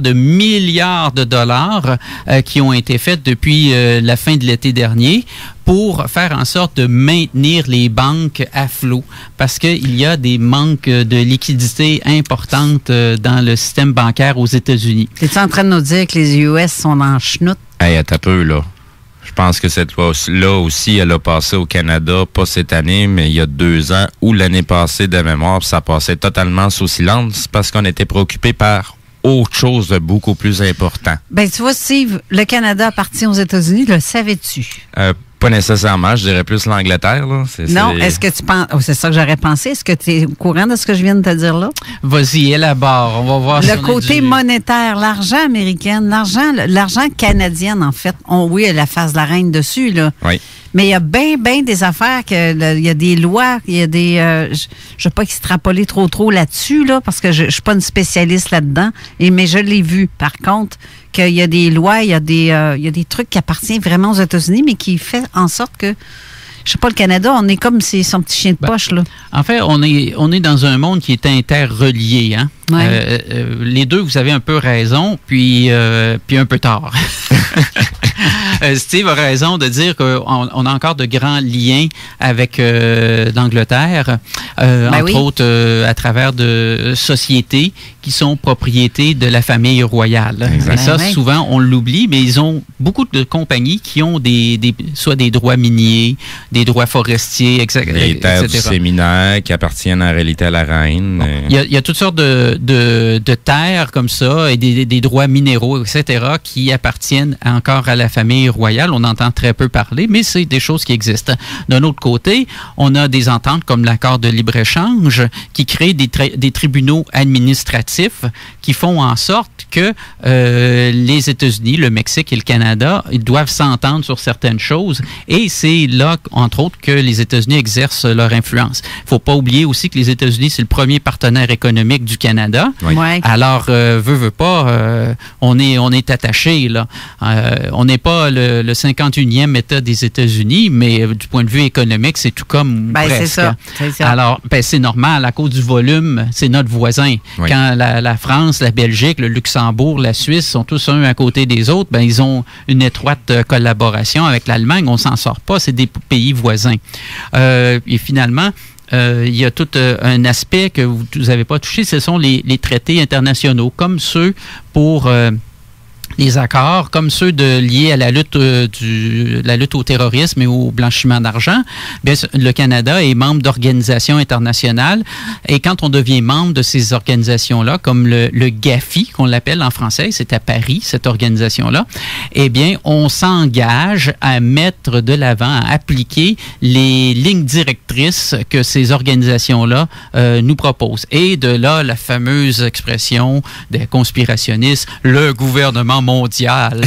de milliards de dollars qui ont été faits depuis la fin de l'été dernier pour faire en sorte de maintenir les banques à flot, parce qu'il y a des manques de liquidité importantes dans le système bancaire aux États-Unis. Es-tu en train de nous dire que les US sont en chenoute? Hey, attends un peu, là. Je pense que cette loi-là aussi, elle a passé au Canada, pas cette année, mais il y a 2 ans, ou l'année passée de mémoire, ça passait totalement sous silence parce qu'on était préoccupé par autre chose de beaucoup plus important. Ben, tu vois, Steve, le Canada appartient aux États-Unis, le savais-tu? Pas nécessairement, je dirais plus l'Angleterre. Là. Est-ce que tu penses... Oh, c'est ça que j'aurais pensé. Est-ce que tu es au courant de ce que je viens de te dire là? Vas-y, élabore. On va voir. Le côté monétaire, l'argent américain, l'argent canadien, en fait. Oui, la face de la reine dessus, là. Oui. Mais il y a bien des affaires, il y a des lois, il y a des... je ne vais pas extrapoler trop là-dessus, là, parce que je ne suis pas une spécialiste là-dedans, mais je l'ai vu, par contre, qu'il y a des lois, il y a des trucs qui appartiennent vraiment aux États-Unis, mais qui fait en sorte que, je sais pas, le Canada, on est comme son petit chien de poche, là. En fait, on est dans un monde qui est interrelié, hein? Ouais. Les deux, vous avez un peu raison, puis un peu tard. Steve a raison de dire qu'on a encore de grands liens avec l'Angleterre, entre autres à travers de sociétés qui sont propriétés de la famille royale. Exact. Et ça, souvent, on l'oublie, mais ils ont beaucoup de compagnies qui ont soit des droits miniers, des droits forestiers, etc. Les terres du séminaire qui appartiennent en réalité à la reine. Bon. Il y a toutes sortes de terres comme ça et des droits minéraux, etc., qui appartiennent encore à la famille royale. On entend très peu parler, mais c'est des choses qui existent. D'un autre côté, on a des ententes comme l'accord de libre-échange qui créent des tribunaux administratifs qui font en sorte que les États-Unis, le Mexique et le Canada, ils doivent s'entendre sur certaines choses. Et c'est là, entre autres, que les États-Unis exercent leur influence. Il ne faut pas oublier aussi que les États-Unis, c'est le premier partenaire économique du Canada. Oui. Alors, veut pas, on est attaché, là. On n'est pas le 51e État des États-Unis, mais du point de vue économique, c'est tout comme presque. C'est ça. Alors, c'est normal, à cause du volume, c'est notre voisin. Oui. Quand la France, la Belgique, le Luxembourg, la Suisse sont tous un à côté des autres, ils ont une étroite collaboration avec l'Allemagne. On s'en sort pas, c'est des pays voisins. Et finalement, il y a tout un aspect que vous n'avez pas touché, ce sont les traités internationaux, comme ceux pour... les accords, comme ceux liés à la lutte au terrorisme et au blanchiment d'argent. Bien, le Canada est membre d'organisations internationales et quand on devient membre de ces organisations-là, comme le GAFI, qu'on l'appelle en français, c'est à Paris, cette organisation-là, eh bien, on s'engage à mettre de l'avant, à appliquer les lignes directrices que ces organisations-là nous proposent. Et de là, la fameuse expression des conspirationnistes, le gouvernement mondial.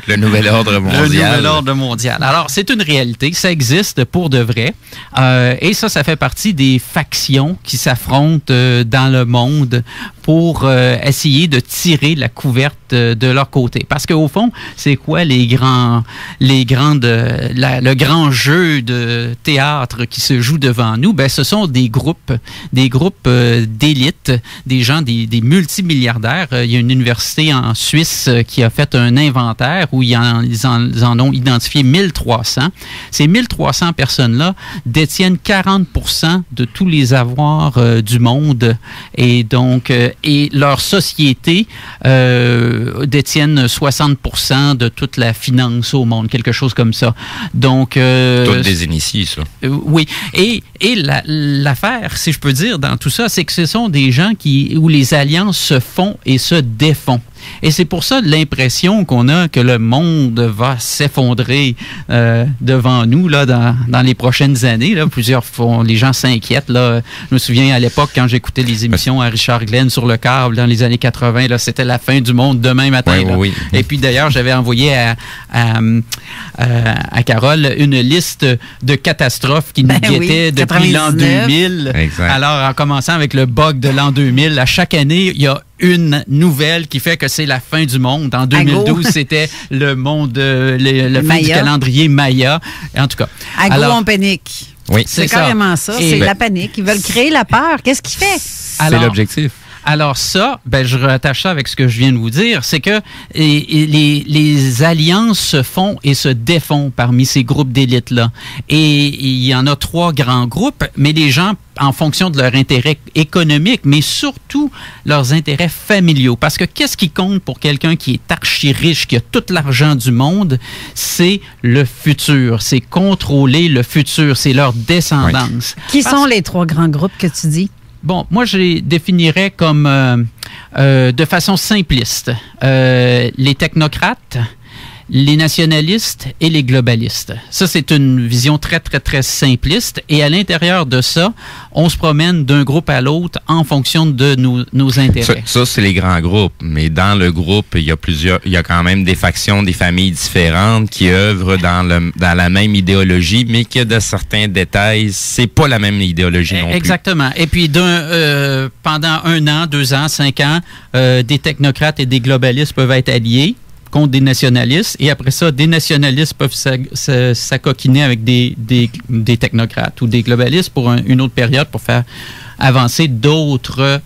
Le nouvel ordre mondial. Le nouvel ordre mondial. Alors, c'est une réalité. Ça existe pour de vrai. Et ça fait partie des factions qui s'affrontent dans le monde pour essayer de tirer la couverte de leur côté. Parce qu'au fond, c'est quoi le grand jeu de théâtre qui se joue devant nous? Ben, ce sont des groupes d'élite, des gens, des multimilliardaires. Il y a une université en Suisse qui a fait un inventaire où ils en ont identifié 1300. Ces 1300 personnes-là détiennent 40% de tous les avoirs du monde et donc et leurs sociétés détiennent 60% de toute la finance au monde, quelque chose comme ça. Donc toutes des initiés, ça. Oui. Et l'affaire, si je peux dire, dans tout ça, c'est que ce sont des gens où les alliances se font et se défont. Et c'est pour ça l'impression qu'on a que le monde va s'effondrer devant nous là, dans les prochaines années. Là. Les gens s'inquiètent. Là. Je me souviens à l'époque, quand j'écoutais les émissions à Richard Glenn sur le câble dans les années 80, là, c'était la fin du monde demain matin. Oui, oui. Et puis d'ailleurs, j'avais envoyé à Carole une liste de catastrophes qui nous guettaient depuis l'an 2000. Exact. Alors, en commençant avec le bug de l'an 2000, à chaque année, il y a une nouvelle qui fait que c'est la fin du monde. En 2012, c'était le monde, le fin du calendrier Maya. En tout cas. On panique. Oui, c'est carrément ça. C'est la panique. Ils veulent créer la peur. Qu'est-ce qu'ils font? C'est l'objectif. Alors ça, je rattache ça avec ce que je viens de vous dire, c'est que les alliances se font et se défont parmi ces groupes d'élite-là. Et il y en a 3 grands groupes, mais les gens, en fonction de leur intérêt économique, mais surtout leurs intérêts familiaux. Parce que qu'est-ce qui compte pour quelqu'un qui est archi-riche, qui a tout l'argent du monde? C'est le futur. C'est contrôler le futur. C'est leur descendance. Oui. Qui sont les 3 grands groupes que tu dis? Bon, moi, je les définirais comme, de façon simpliste, les technocrates, les nationalistes et les globalistes. Ça, c'est une vision très, très, très simpliste. Et à l'intérieur de ça, on se promène d'un groupe à l'autre en fonction de nos intérêts. Ça, c'est les grands groupes. Mais dans le groupe, il y a quand même des factions, des familles différentes qui œuvrent dans la même idéologie, mais qui a de certains détails. C'est pas la même idéologie non plus. Exactement. Et puis, pendant 1 an, 2 ans, 5 ans, des technocrates et des globalistes peuvent être alliés contre des nationalistes, et après ça, des nationalistes peuvent s'acoquiner avec des technocrates ou des globalistes pour une autre période pour faire avancer d'autres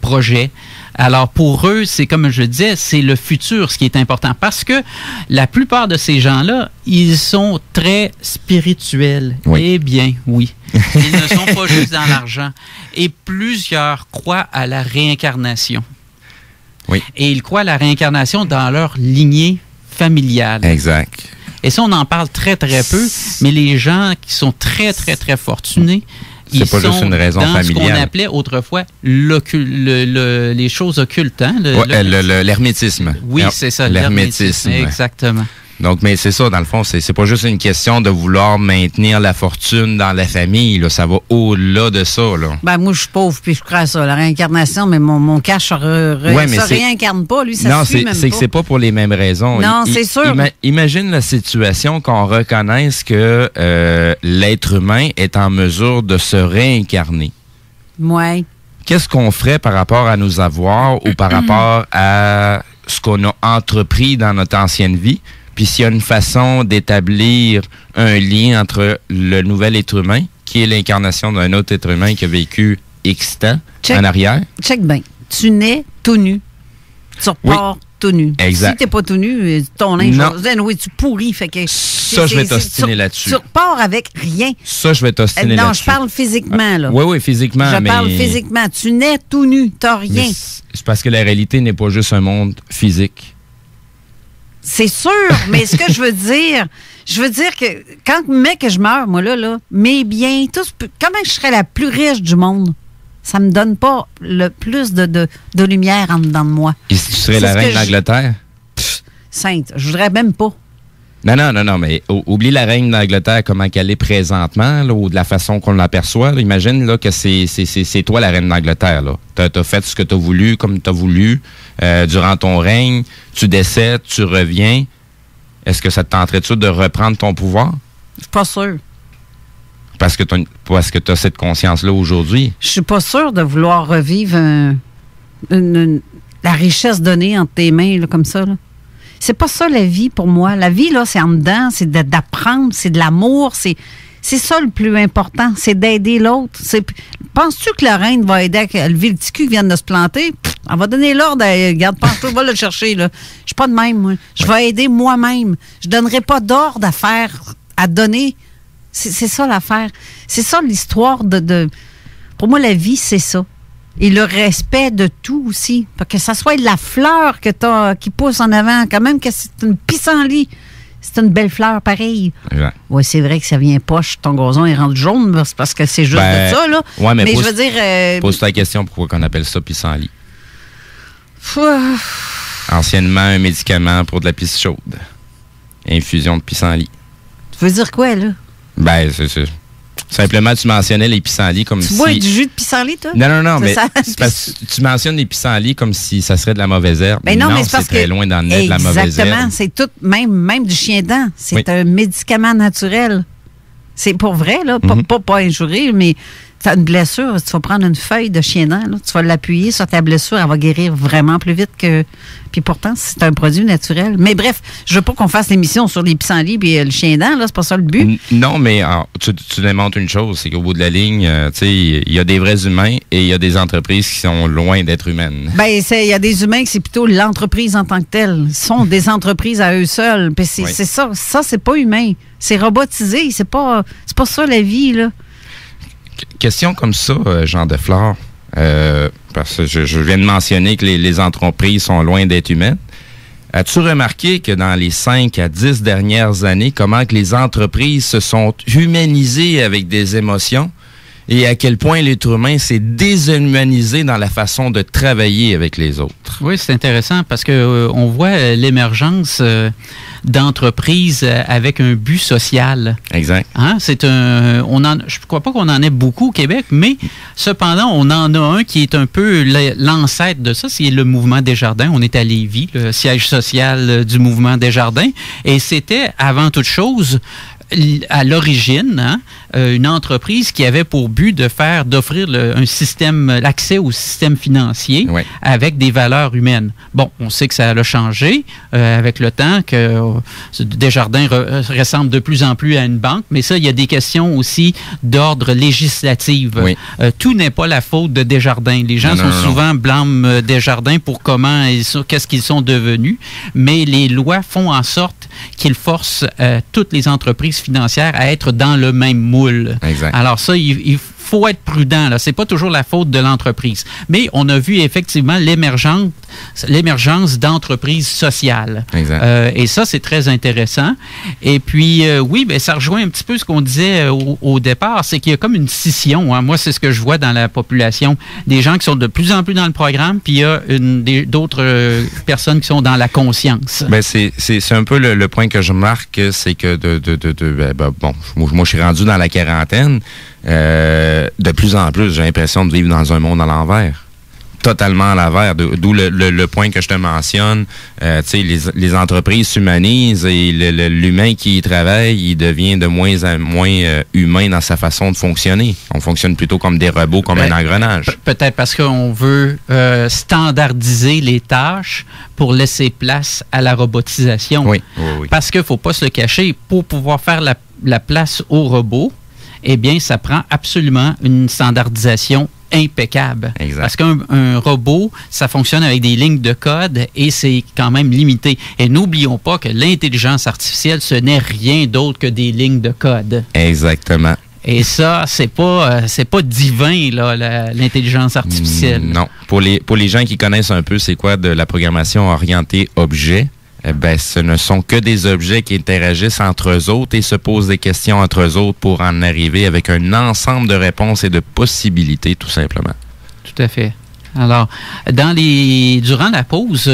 projets. Alors, pour eux, c'est comme je le disais, c'est le futur ce qui est important, parce que la plupart de ces gens-là, ils sont très spirituels. Oui. Eh bien, oui. Ils ne sont pas juste dans l'argent. Et plusieurs croient à la réincarnation. Oui. Et ils croient à la réincarnation dans leur lignée familiale. Exact. Et ça, on en parle très, très peu, mais les gens qui sont très, très, très fortunés, ils sont juste une raison dans familiale. Ce qu'on appelait autrefois les choses occultes. Hein? L'hermétisme. Oui, c'est ça, l'hermétisme. Exactement. Donc, mais c'est ça, dans le fond, c'est pas juste une question de vouloir maintenir la fortune dans la famille, là, ça va au-delà de ça, là. Ben, moi, je suis pauvre, puis je crois à ça, la réincarnation, mais mon cash ça réincarne pas, lui, ça suit même pas. Non, c'est que c'est pas pour les mêmes raisons. Non, c'est sûr. Imagine la situation qu'on reconnaisse que l'être humain est en mesure de se réincarner. Oui. Qu'est-ce qu'on ferait par rapport à nos avoirs ou par rapport à ce qu'on a entrepris dans notre ancienne vie? Puis s'il y a une façon d'établir un lien entre le nouvel être humain, qui est l'incarnation d'un autre être humain qui a vécu X temps en arrière. Check bien. Tu nais tout nu. Tu repars tout nu. Exact. Si t'es pas tout nu, ton linge, oui, tu pourris. Fait que ça, je vais t'ostiner là-dessus. Tu repars avec rien. Ça, je vais t'ostiner là-dessus. Non, je parle physiquement, là. Oui, physiquement. Je parle physiquement. Tu nais tout nu, t'as rien. C'est parce que la réalité n'est pas juste un monde physique. C'est sûr, mais ce que je veux dire que quand que je meurs, moi, là, mes biens, comment je serais la plus riche du monde? Ça me donne pas le plus de lumière en dedans de moi. Et si tu serais la reine d'Angleterre? Sainte, je voudrais même pas. Non, mais oublie la reine d'Angleterre, comment qu'elle est présentement, là, ou de la façon qu'on l'aperçoit. Là. Imagine là, que c'est toi la reine d'Angleterre. Tu as fait ce que tu as voulu, comme tu as voulu, durant ton règne. Tu décèdes, tu reviens. Est-ce que ça te tenterait-tu de reprendre ton pouvoir? Je suis pas sûre. Parce que tu as cette conscience-là aujourd'hui? Je suis pas sûre de vouloir revivre la richesse donnée entre tes mains, là, comme ça. Là. C'est pas ça la vie pour moi. La vie, là, c'est en dedans, c'est d'apprendre, c'est de l'amour, c'est ça le plus important, c'est d'aider l'autre. Penses-tu que la reine va aider à lever le petit cul qui vient de se planter? Elle va donner l'ordre, regarde, pense-toi, va le chercher, là. Je suis pas de même, moi. Je vais aider moi-même. Je donnerai pas d'ordre à donner. C'est ça l'affaire. C'est ça l'histoire de... Pour moi, la vie, c'est ça. Et le respect de tout aussi. Pour que ça soit de la fleur que qui pousse en avant. Quand même que c'est une pissenlit. C'est une belle fleur, pareil. Oui, c'est vrai que ça vient poche. Ton gazon est rendu jaune. C'est parce que c'est juste de ça, là. Ouais, mais je veux dire... Pose-toi la question pourquoi on appelle ça pissenlit. Anciennement, un médicament pour de la pisse chaude. Infusion de pissenlit. Tu veux dire quoi, là? Ben, c'est simplement, tu mentionnais les pissenlits comme si... Tu bois du jus de pissenlit, toi? Non, mais c'est parce que tu mentionnes les pissenlits comme si ça serait de la mauvaise herbe. Ben non, mais c'est parce très loin d'en être de la mauvaise herbe. Exactement, c'est tout, même du chien-dent. C'est un médicament naturel. C'est pour vrai, là, pas injurier, mais tu as une blessure, tu vas prendre une feuille de chien-dent, tu vas l'appuyer sur ta blessure, elle va guérir vraiment plus vite que... Puis pourtant, c'est un produit naturel. Mais bref, je veux pas qu'on fasse l'émission sur les pissenlits et le chien-dent, là, c'est pas ça le but. Non, mais tu démontres une chose, c'est qu'au bout de la ligne, tu sais, il y a des vrais humains et il y a des entreprises qui sont loin d'être humaines. Ben, il y a des humains que c'est plutôt l'entreprise en tant que telle. Ils sont des entreprises à eux seuls. Puis c'est ça. Ça, c'est pas humain. C'est robotisé. C'est pas ça la vie, là. Question comme ça, Jean Deflore, parce que je viens de mentionner que les entreprises sont loin d'être humaines. As-tu remarqué que dans les 5 à 10 dernières années, comment que les entreprises se sont humanisées avec des émotions et à quel point l'être humain s'est déshumanisé dans la façon de travailler avec les autres? Oui, c'est intéressant parce que on voit l'émergence d'entreprises avec un but social. Exact. Hein? Je ne crois pas qu'on en ait beaucoup au Québec, mais cependant, on en a un qui est un peu l'ancêtre de ça, c'est le Mouvement Desjardins. On est à Lévis, le siège social du Mouvement Desjardins, et c'était, avant toute chose, à l'origine, une entreprise qui avait pour but d'offrir l'accès au système financier avec des valeurs humaines. Bon, on sait que ça a changé avec le temps, que Desjardins ressemble de plus en plus à une banque, mais ça, il y a des questions aussi d'ordre législatif. Oui. Tout n'est pas la faute de Desjardins. Les gens souvent blâment Desjardins pour qu'est-ce qu'ils sont devenus, mais les lois font en sorte qu'ils forcent toutes les entreprises financières à être dans le même moule. Exact. Alors ça, il faut être prudent. Ce n'est pas toujours la faute de l'entreprise. Mais on a vu effectivement l'émergence d'entreprises sociales. Et ça, c'est très intéressant. Et puis, oui, ça rejoint un petit peu ce qu'on disait au départ, c'est qu'il y a comme une scission. Hein. Moi, c'est ce que je vois dans la population. Des gens qui sont de plus en plus dans le programme, puis il y a d'autres personnes qui sont dans la conscience. C'est un peu le point que je marque, c'est que moi, je suis rendu dans la quarantaine. De plus en plus, j'ai l'impression de vivre dans un monde à l'envers. Totalement à l'envers. D'où le point que je te mentionne. Les entreprises s'humanisent et l'humain qui y travaille, il devient de moins en moins humain dans sa façon de fonctionner. On fonctionne plutôt comme des robots, comme un engrenage. Peut-être parce qu'on veut standardiser les tâches pour laisser place à la robotisation. Oui. Parce qu'il ne faut pas se le cacher. Pour pouvoir faire la place aux robots, eh bien, ça prend absolument une standardisation impeccable. Exact. Parce qu'un robot, ça fonctionne avec des lignes de code et c'est quand même limité. Et n'oublions pas que l'intelligence artificielle, ce n'est rien d'autre que des lignes de code. Exactement. Et ça, c'est pas divin, là, l'intelligence artificielle. Non. Pour les gens qui connaissent un peu c'est quoi de la programmation orientée objet, ce ne sont que des objets qui interagissent entre eux autres et se posent des questions entre eux autres pour en arriver avec un ensemble de réponses et de possibilités, tout simplement. Tout à fait. Alors, durant la pause,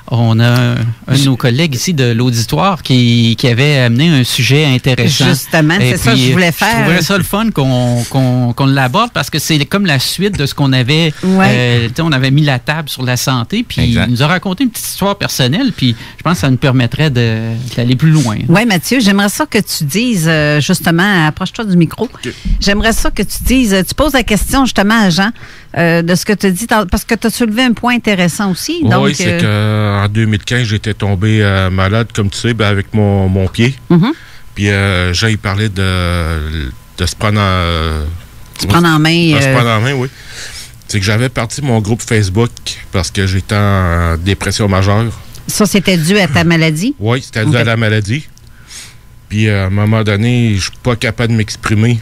on a un de nos collègues ici de l'auditoire qui avait amené un sujet intéressant. Justement, c'est ça que je voulais faire. Je trouverais ça le fun qu'on l'aborde parce que c'est comme la suite de ce qu'on avait. Ouais. On avait mis la table sur la santé, puis il nous a raconté une petite histoire personnelle, puis je pense que ça nous permettrait d'aller plus loin. Oui, Mathieu, j'aimerais ça que tu dises, justement, approche-toi du micro. Okay. J'aimerais ça que tu dises, tu poses la question justement à Jean de ce que tu dis, parce que tu as soulevé un point intéressant aussi. Donc, oui, c'est qu'en 2015, j'étais tombé malade, comme tu sais, avec mon pied. Mm-hmm. Puis Jean, il parlait de se prendre se prendre en main. Se prendre en main, oui. C'est que j'avais parti mon groupe Facebook parce que j'étais en dépression majeure. Ça, c'était dû à ta maladie? Oui, c'était dû à la maladie. Puis à un moment donné, je suis pas capable de m'exprimer,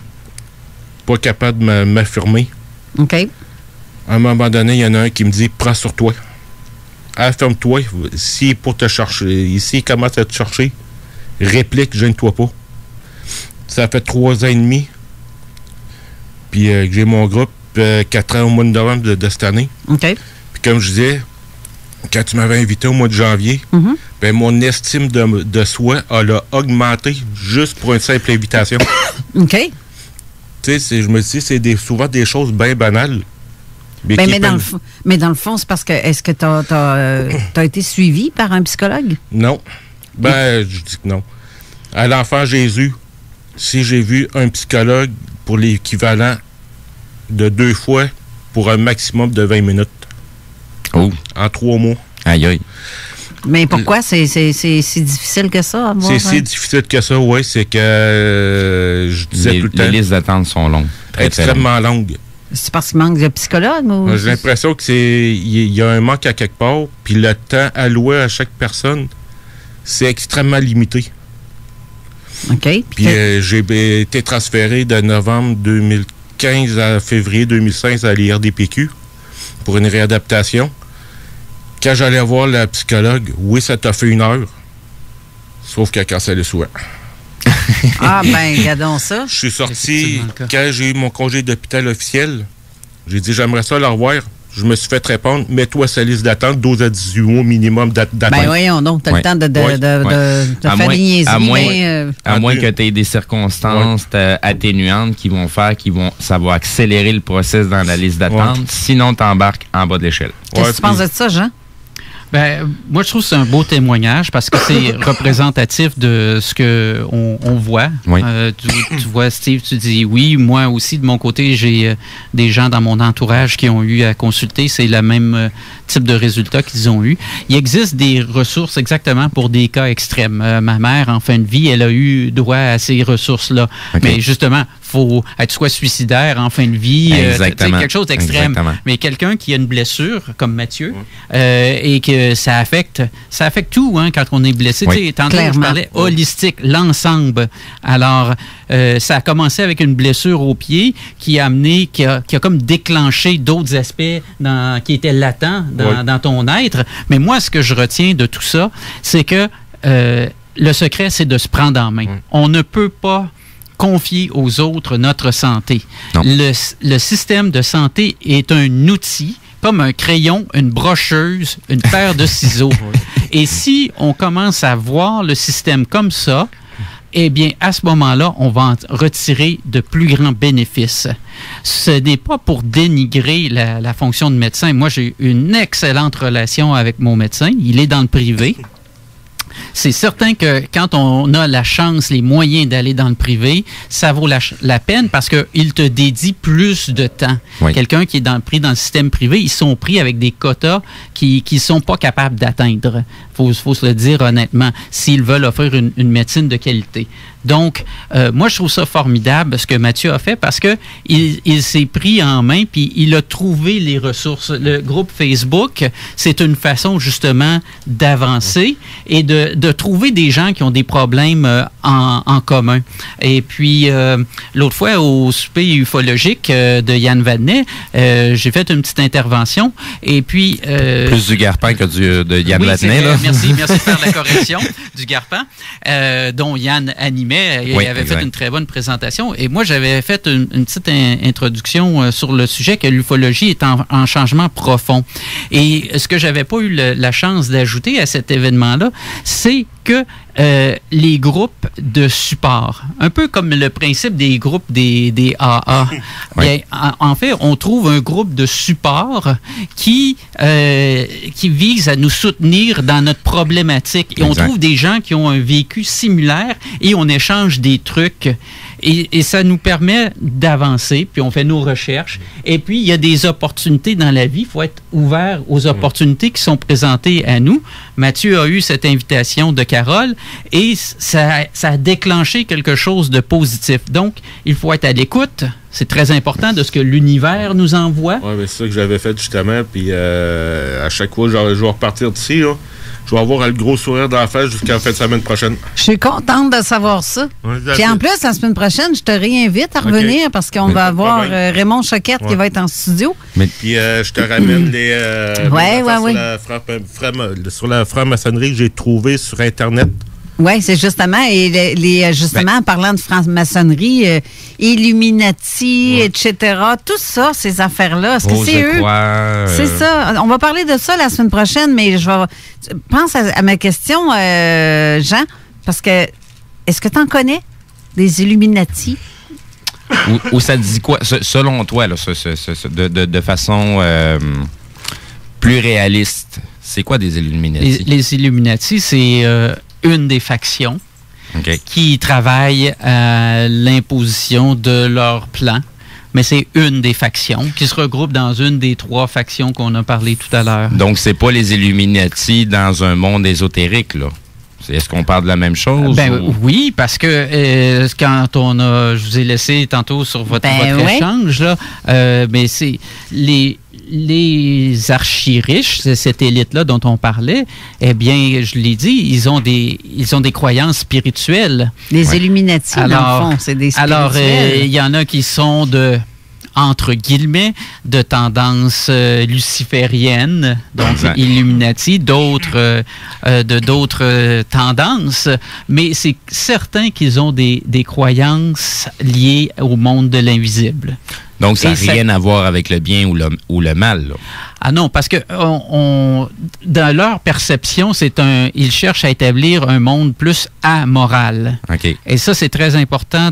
pas capable de m'affirmer. OK. À un moment donné, il y en a un qui me dit « Prends sur toi. Affirme-toi. S'il est pour te chercher, s'il commence à te chercher, réplique, gêne-toi pas. » Ça fait 3 ans et demi. Puis j'ai mon groupe 4 ans au mois de novembre de cette année. OK. Puis comme je disais, quand tu m'avais invité au mois de janvier, mon estime de soi, elle a augmenté juste pour une simple invitation. OK. Tu sais, je me dis, c'est souvent des choses bien banales. Mais dans le fond, c'est parce que, est-ce que tu as été suivi par un psychologue? Non. Je dis que non. À l'enfant Jésus, si j'ai vu un psychologue pour l'équivalent de 2 fois pour un maximum de 20 minutes. Oh. En 3 mois. Aïe, aïe. Mais pourquoi c'est si difficile que ça? C'est si difficile que ça, oui. C'est que je disais tout le temps. Les listes d'attente sont longues. Extrêmement longues. C'est parce qu'il manque de psychologue? Ou j'ai l'impression qu'il y a un manque à quelque part, puis le temps alloué à chaque personne, c'est extrêmement limité. OK. Puis j'ai été transféré de novembre 2015 à février 2016 à l'IRDPQ pour une réadaptation. Quand j'allais voir la psychologue, oui, ça t'a fait 1 heure, sauf qu'elle cassait le souhait. Ah, ben, regardons ça. Je suis sorti, quand j'ai eu mon congé d'hôpital officiel, j'ai dit, j'aimerais ça le revoir. Je me suis fait répondre, mets-toi sa liste d'attente, 12 à 18 mois minimum d'attente. Ben voyons donc, t'as le temps de faire des niaiseries. À moins que tu aies des circonstances atténuantes ça va accélérer le process dans la liste d'attente. Sinon, t'embarques en bas de l'échelle. Qu'est-ce que tu penses de ça, Jean? Moi, je trouve que c'est un beau témoignage parce que c'est représentatif de ce qu'on voit. Oui. Tu vois, Steve, tu dis oui. Moi aussi, de mon côté, j'ai des gens dans mon entourage qui ont eu à consulter. C'est le même type de résultat qu'ils ont eu. Il existe des ressources exactement pour des cas extrêmes. Ma mère, en fin de vie, elle a eu droit à ces ressources-là. Okay. Mais justement, faut être soit suicidaire en fin de vie, quelque chose d'extrême. Mais quelqu'un qui a une blessure, comme Mathieu, et que ça affecte tout quand on est blessé. Oui, tantôt, je parlais holistique, l'ensemble. Alors, ça a commencé avec une blessure au pied qui a comme déclenché d'autres aspects qui étaient latents dans ton être. Mais moi, ce que je retiens de tout ça, c'est que le secret, c'est de se prendre en main. On ne peut pas confier aux autres notre santé. Le système de santé est un outil, comme un crayon, une brocheuse, une paire de ciseaux. Et si on commence à voir le système comme ça, eh bien, à ce moment-là, on va en retirer de plus grands bénéfices. Ce n'est pas pour dénigrer la fonction de médecin. Moi, j'ai une excellente relation avec mon médecin. Il est dans le privé. C'est certain que quand on a la chance, les moyens d'aller dans le privé, ça vaut la peine parce qu'il te dédie plus de temps. Oui. Quelqu'un qui est pris dans le système privé, ils sont pris avec des quotas qu'ils ne sont pas capables d'atteindre. Faut se le dire honnêtement, s'ils veulent offrir une médecine de qualité. Donc, moi, je trouve ça formidable ce que Mathieu a fait parce que il s'est pris en main puis il a trouvé les ressources. Le groupe Facebook, c'est une façon justement d'avancer et de trouver des gens qui ont des problèmes en commun. Et puis, l'autre fois, au souper ufologique de Yann Vadnet, j'ai fait une petite intervention et puis... Plus du Garpin que de Yann Vadnet, là. Merci de faire la correction du Garpin, dont Yann animait et avait fait une très bonne présentation. Et moi, j'avais fait une petite introduction sur le sujet que l'ufologie est en changement profond. Et ce que j'avais pas eu la chance d'ajouter à cet événement-là, c'est que les groupes de support, un peu comme le principe des groupes des AA, bien, en fait, on trouve un groupe de support qui vise à nous soutenir dans notre problématique. Et on trouve des gens qui ont un vécu similaire et on échange des trucs. Et ça nous permet d'avancer, puis on fait nos recherches. Et puis, il y a des opportunités dans la vie. Il faut être ouvert aux opportunités qui sont présentées à nous. Mathieu a eu cette invitation de Carole et ça a déclenché quelque chose de positif. Donc, il faut être à l'écoute. C'est très important de ce que l'univers nous envoie. Oui, mais c'est ça que j'avais fait justement. Puis à chaque fois, je vais repartir d'ici, là. Je vais avoir le gros sourire dans la face jusqu'à la fin de semaine prochaine. Je suis contente de savoir ça. Puis en plus, la semaine prochaine, je te réinvite à revenir parce qu'on va avoir Raymond Choquette qui va être en studio. Puis je te ramène sur la franc-maçonnerie que j'ai trouvée sur Internet. Oui, c'est justement, et justement, en parlant de franc-maçonnerie, Illuminati, etc., tout ça, ces affaires-là, est-ce que c'est eux? C'est ça. On va parler de ça la semaine prochaine, mais pense à ma question, Jean, parce que, est-ce que tu en connais, des Illuminati? Ou ça dit quoi, selon toi, là, de façon plus réaliste, c'est quoi des Illuminati? Les Illuminati, c'est... une des factions qui travaille à l'imposition de leur plan. Mais c'est une des factions qui se regroupe dans une des 3 factions qu'on a parlé tout à l'heure. Donc, c'est pas les Illuminati dans un monde ésotérique, là? Est-ce qu'on parle de la même chose? Oui, parce que quand je vous ai laissé tantôt sur votre échange, là, mais c'est les archi-riches, cette élite-là dont on parlait, eh bien, je l'ai dit, ils ont des croyances spirituelles. Les Illuminati, dans le fond, c'est des spirituels. Alors, il y en a qui sont entre guillemets, de tendance luciférienne, donc Illuminati, d'autres tendances, mais c'est certain qu'ils ont des croyances liées au monde de l'invisible. Donc, ça n'a rien à voir avec le bien ou le mal, là. Ah non, parce que dans leur perception, ils cherchent à établir un monde plus amoral. Okay. Et ça, c'est très important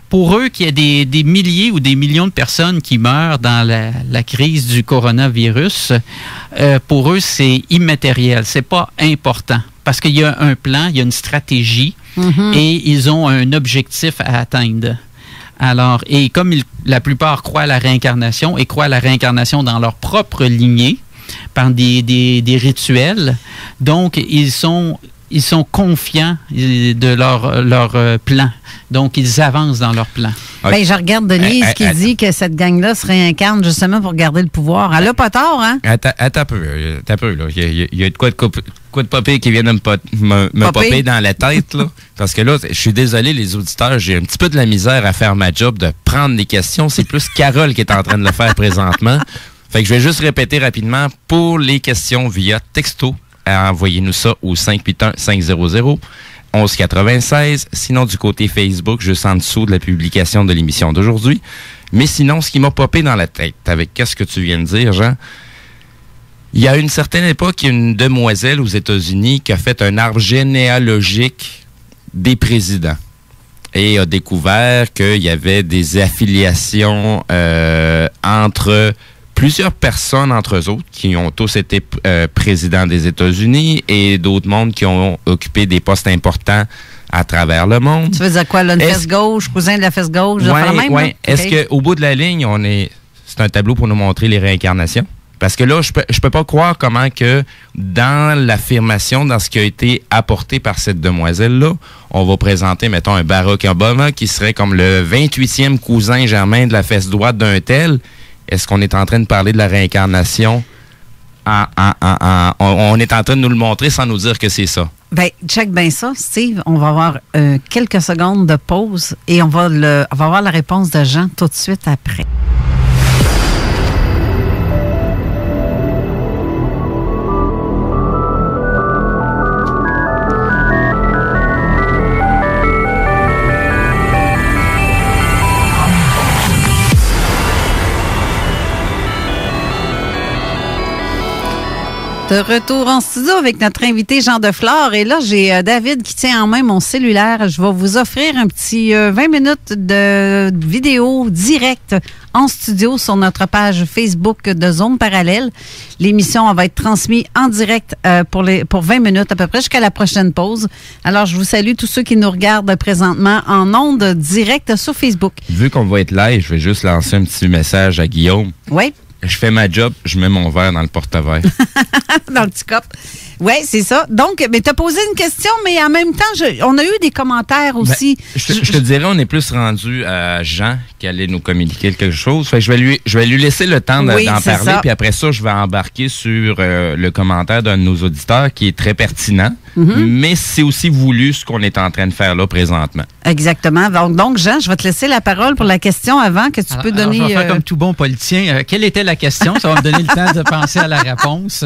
pour eux, qu'il y ait des milliers ou des millions de personnes qui meurent dans la crise du coronavirus, pour eux, c'est immatériel. C'est pas important. Parce qu'il y a un plan, il y a une stratégie et ils ont un objectif à atteindre. Alors, et comme la plupart croient à la réincarnation et croient à la réincarnation dans leur propre lignée, par des rituels, donc ils sont confiants de leur plan. Donc, ils avancent dans leur plan. Okay. Ben, je regarde Denise qui dit que cette gang-là se réincarne justement pour garder le pouvoir. Elle n'a pas tort, hein? Attends un peu, là. Il y a de quoi de popper qui vient de me popper dans la tête, là. Parce que là, je suis désolé, les auditeurs, j'ai un petit peu de la misère à faire ma job de prendre les questions. C'est plus Carole qui est en train de le faire présentement. Fait que je vais juste répéter rapidement pour les questions via texto. Envoyez-nous ça au 581-500-1196. Sinon, du côté Facebook, juste en dessous de la publication de l'émission d'aujourd'hui. Mais sinon, ce qui m'a popé dans la tête, avec qu'est-ce que tu viens de dire, Jean, il y a une certaine époque, il y a une demoiselle aux États-Unis qui a fait un arbre généalogique des présidents et a découvert qu'il y avait des affiliations entre plusieurs personnes entre eux autres qui ont tous été présidents des États-Unis et d'autres mondes qui ont occupé des postes importants à travers le monde. Tu veux dire quoi, là, une fesse gauche, cousin de la fesse gauche? Oui. Est-ce qu'au bout de la ligne, c'est un tableau pour nous montrer les réincarnations? Parce que là, je peux pas croire comment que dans l'affirmation, dans ce qui a été apporté par cette demoiselle-là, on va présenter, mettons, un Barack Obama qui serait comme le 28e cousin germain de la fesse droite d'un tel. Est-ce qu'on est en train de parler de la réincarnation? On est en train de nous le montrer sans nous dire que c'est ça. Bien, check bien ça, Steve. On va avoir quelques secondes de pause et on va avoir la réponse de Jean tout de suite après. De retour en studio avec notre invité Jean Deflore. Et là, j'ai David qui tient en main mon cellulaire. Je vais vous offrir un petit 20 minutes de vidéo directe en studio sur notre page Facebook de Zone Parallèle. L'émission va être transmise en direct pour 20 minutes à peu près jusqu'à la prochaine pause. Alors, je vous salue tous ceux qui nous regardent présentement en ondes directes sur Facebook. Vu qu'on va être live, je vais juste lancer un petit message à Guillaume. Oui. Je fais ma job, je mets mon verre dans le porte-verre. Dans le petit cop. Oui, c'est ça. Donc, mais tu as posé une question, mais en même temps, on a eu des commentaires aussi. Ben, je te dirais, on est plus rendu à Jean qui allait nous communiquer quelque chose. Fait que je vais lui laisser le temps d'en parler, puis après ça, je vais embarquer sur le commentaire d'un de nos auditeurs qui est très pertinent, mais c'est aussi voulu ce qu'on est en train de faire là présentement. Exactement. Donc, Jean, je vais te laisser la parole pour la question avant que tu peux donner... Je vais faire comme tout bon politicien. Quelle était la question? Ça va me donner le temps de penser à la réponse.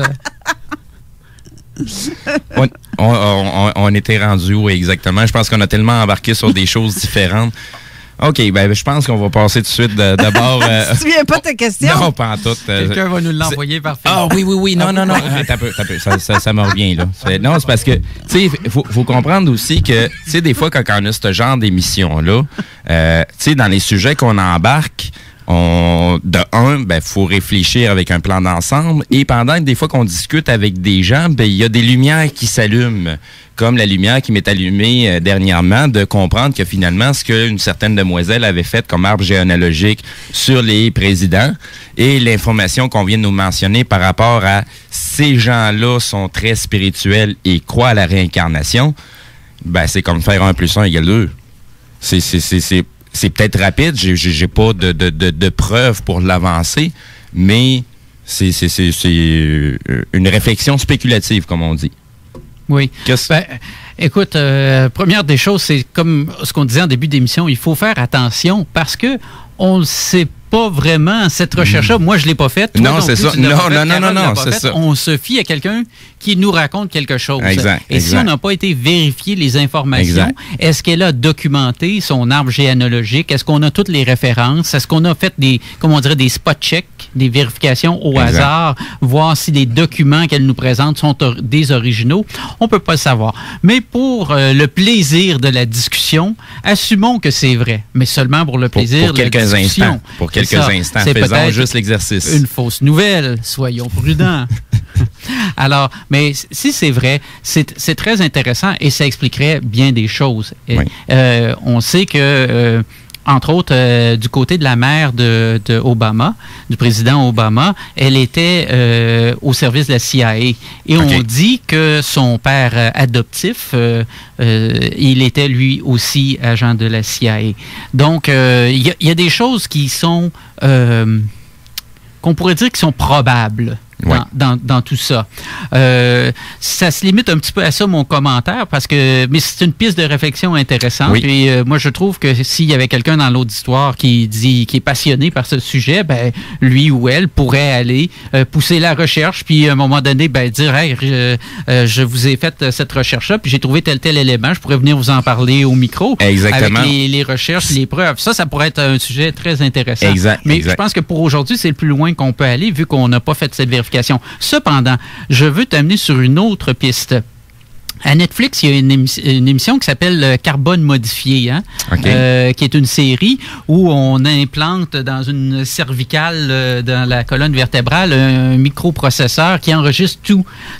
On était rendu où exactement? Je pense qu'on a tellement embarqué sur des choses différentes. OK, ben je pense qu'on va passer tout de suite d'abord... Tu ne te souviens pas de ta question? Non, pas en tout. Quelqu'un va nous l'envoyer par Facebook. Ah oui. Non. T'as peu. Ça me revient, là. Non, c'est parce que, tu sais, faut comprendre aussi que, tu sais, des fois, quand on a ce genre d'émission-là, tu sais, dans les sujets qu'on embarque, faut réfléchir avec un plan d'ensemble. Et pendant que des fois qu'on discute avec des gens, il y a des lumières qui s'allument. Comme la lumière qui m'est allumée dernièrement, de comprendre que finalement, ce qu'une certaine demoiselle avait fait comme arbre généalogique sur les présidents et l'information qu'on vient de nous mentionner par rapport à ces gens-là sont très spirituels et croient à la réincarnation, ben c'est comme faire 1 + 1 = 2. C'est peut-être rapide, j'ai pas de preuves pour l'avancer, mais c'est une réflexion spéculative, comme on dit. Oui. Écoute, première des choses, c'est comme ce qu'on disait en début d'émission, il faut faire attention parce que on ne sait pas vraiment cette recherche-là. Moi, je ne l'ai pas faite. Non, c'est ça. Non, c'est ça. On se fie à quelqu'un qui nous raconte quelque chose. Exact. Et si on n'a pas été vérifier les informations, est-ce qu'elle a documenté son arbre généalogique? Est-ce qu'on a toutes les références? Est-ce qu'on a fait des spot checks, des vérifications au hasard, voir si les documents qu'elle nous présente sont des originaux? On ne peut pas le savoir. Mais pour le plaisir de la discussion, assumons que c'est vrai, mais seulement pour le plaisir de la discussion. Pour quelques instants, faisons juste l'exercice. Une fausse nouvelle, soyons prudents. Alors, mais si c'est vrai, c'est très intéressant et ça expliquerait bien des choses. On sait que, entre autres, du côté de la mère de Obama, du président Obama, elle était au service de la CIA. Et on dit que son père adoptif, il était lui aussi agent de la CIA. Donc, il y a des choses qui sont, qu'on pourrait dire qui sont probables. Dans tout ça. Ça se limite un petit peu à ça, mon commentaire, mais c'est une piste de réflexion intéressante. Et moi, je trouve que s'il y avait quelqu'un dans l'auditoire qui est passionné par ce sujet, ben, lui ou elle pourrait aller pousser la recherche, puis à un moment donné, ben, dire, hey, je vous ai fait cette recherche-là, puis j'ai trouvé tel élément, je pourrais venir vous en parler au micro. Exactement. Avec les recherches, les preuves. Ça pourrait être un sujet très intéressant. Mais je pense que pour aujourd'hui, c'est le plus loin qu'on peut aller, vu qu'on n'a pas fait cette vérification. Cependant, je veux t'amener sur une autre piste. À Netflix, il y a une émission qui s'appelle Carbone modifié, hein? Okay. Qui est une série où on implante dans une cervicale, dans la colonne vertébrale, un microprocesseur qui enregistre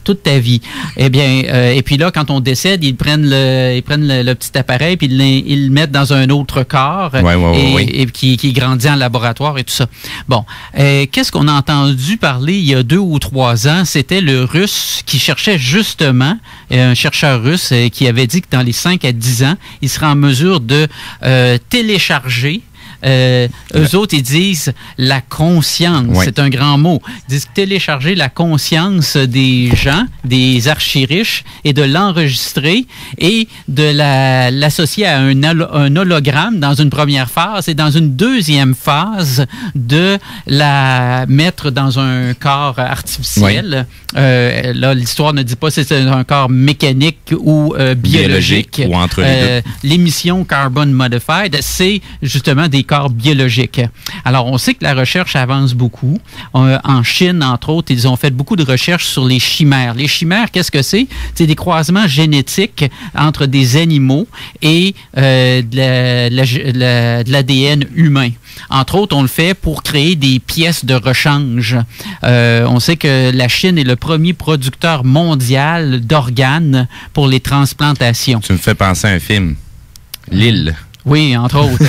toute ta vie. Eh bien, et puis là, quand on décède, ils prennent le petit appareil puis ils le mettent dans un autre corps et qui grandit en laboratoire et tout ça. Bon, qu'est-ce qu'on a entendu parler il y a 2 ou 3 ans? C'était le Russe qui cherchait justement un chercheur russe qui avait dit que dans les 5 à 10 ans, il serait en mesure de télécharger. Eux autres, ils disent la conscience. Oui. C'est un grand mot. Ils disent télécharger la conscience des gens, des archi-riches, et de l'enregistrer et de l'associer à un hologramme dans une première phase et dans une deuxième phase de la mettre dans un corps artificiel. Oui. Là, l'histoire ne dit pas si c'est un corps mécanique ou biologique. Ou entre les deux. L'émission Carbon Modified, c'est justement des corps biologiques. Alors, on sait que la recherche avance beaucoup. En Chine, entre autres, ils ont fait beaucoup de recherches sur les chimères. Les chimères, qu'est-ce que c'est? C'est des croisements génétiques entre des animaux et de l'ADN humain. Entre autres, on le fait pour créer des pièces de rechange. On sait que la Chine est le premier producteur mondial d'organes pour les transplantations. Tu me fais penser à un film, L'île. Oui, entre autres.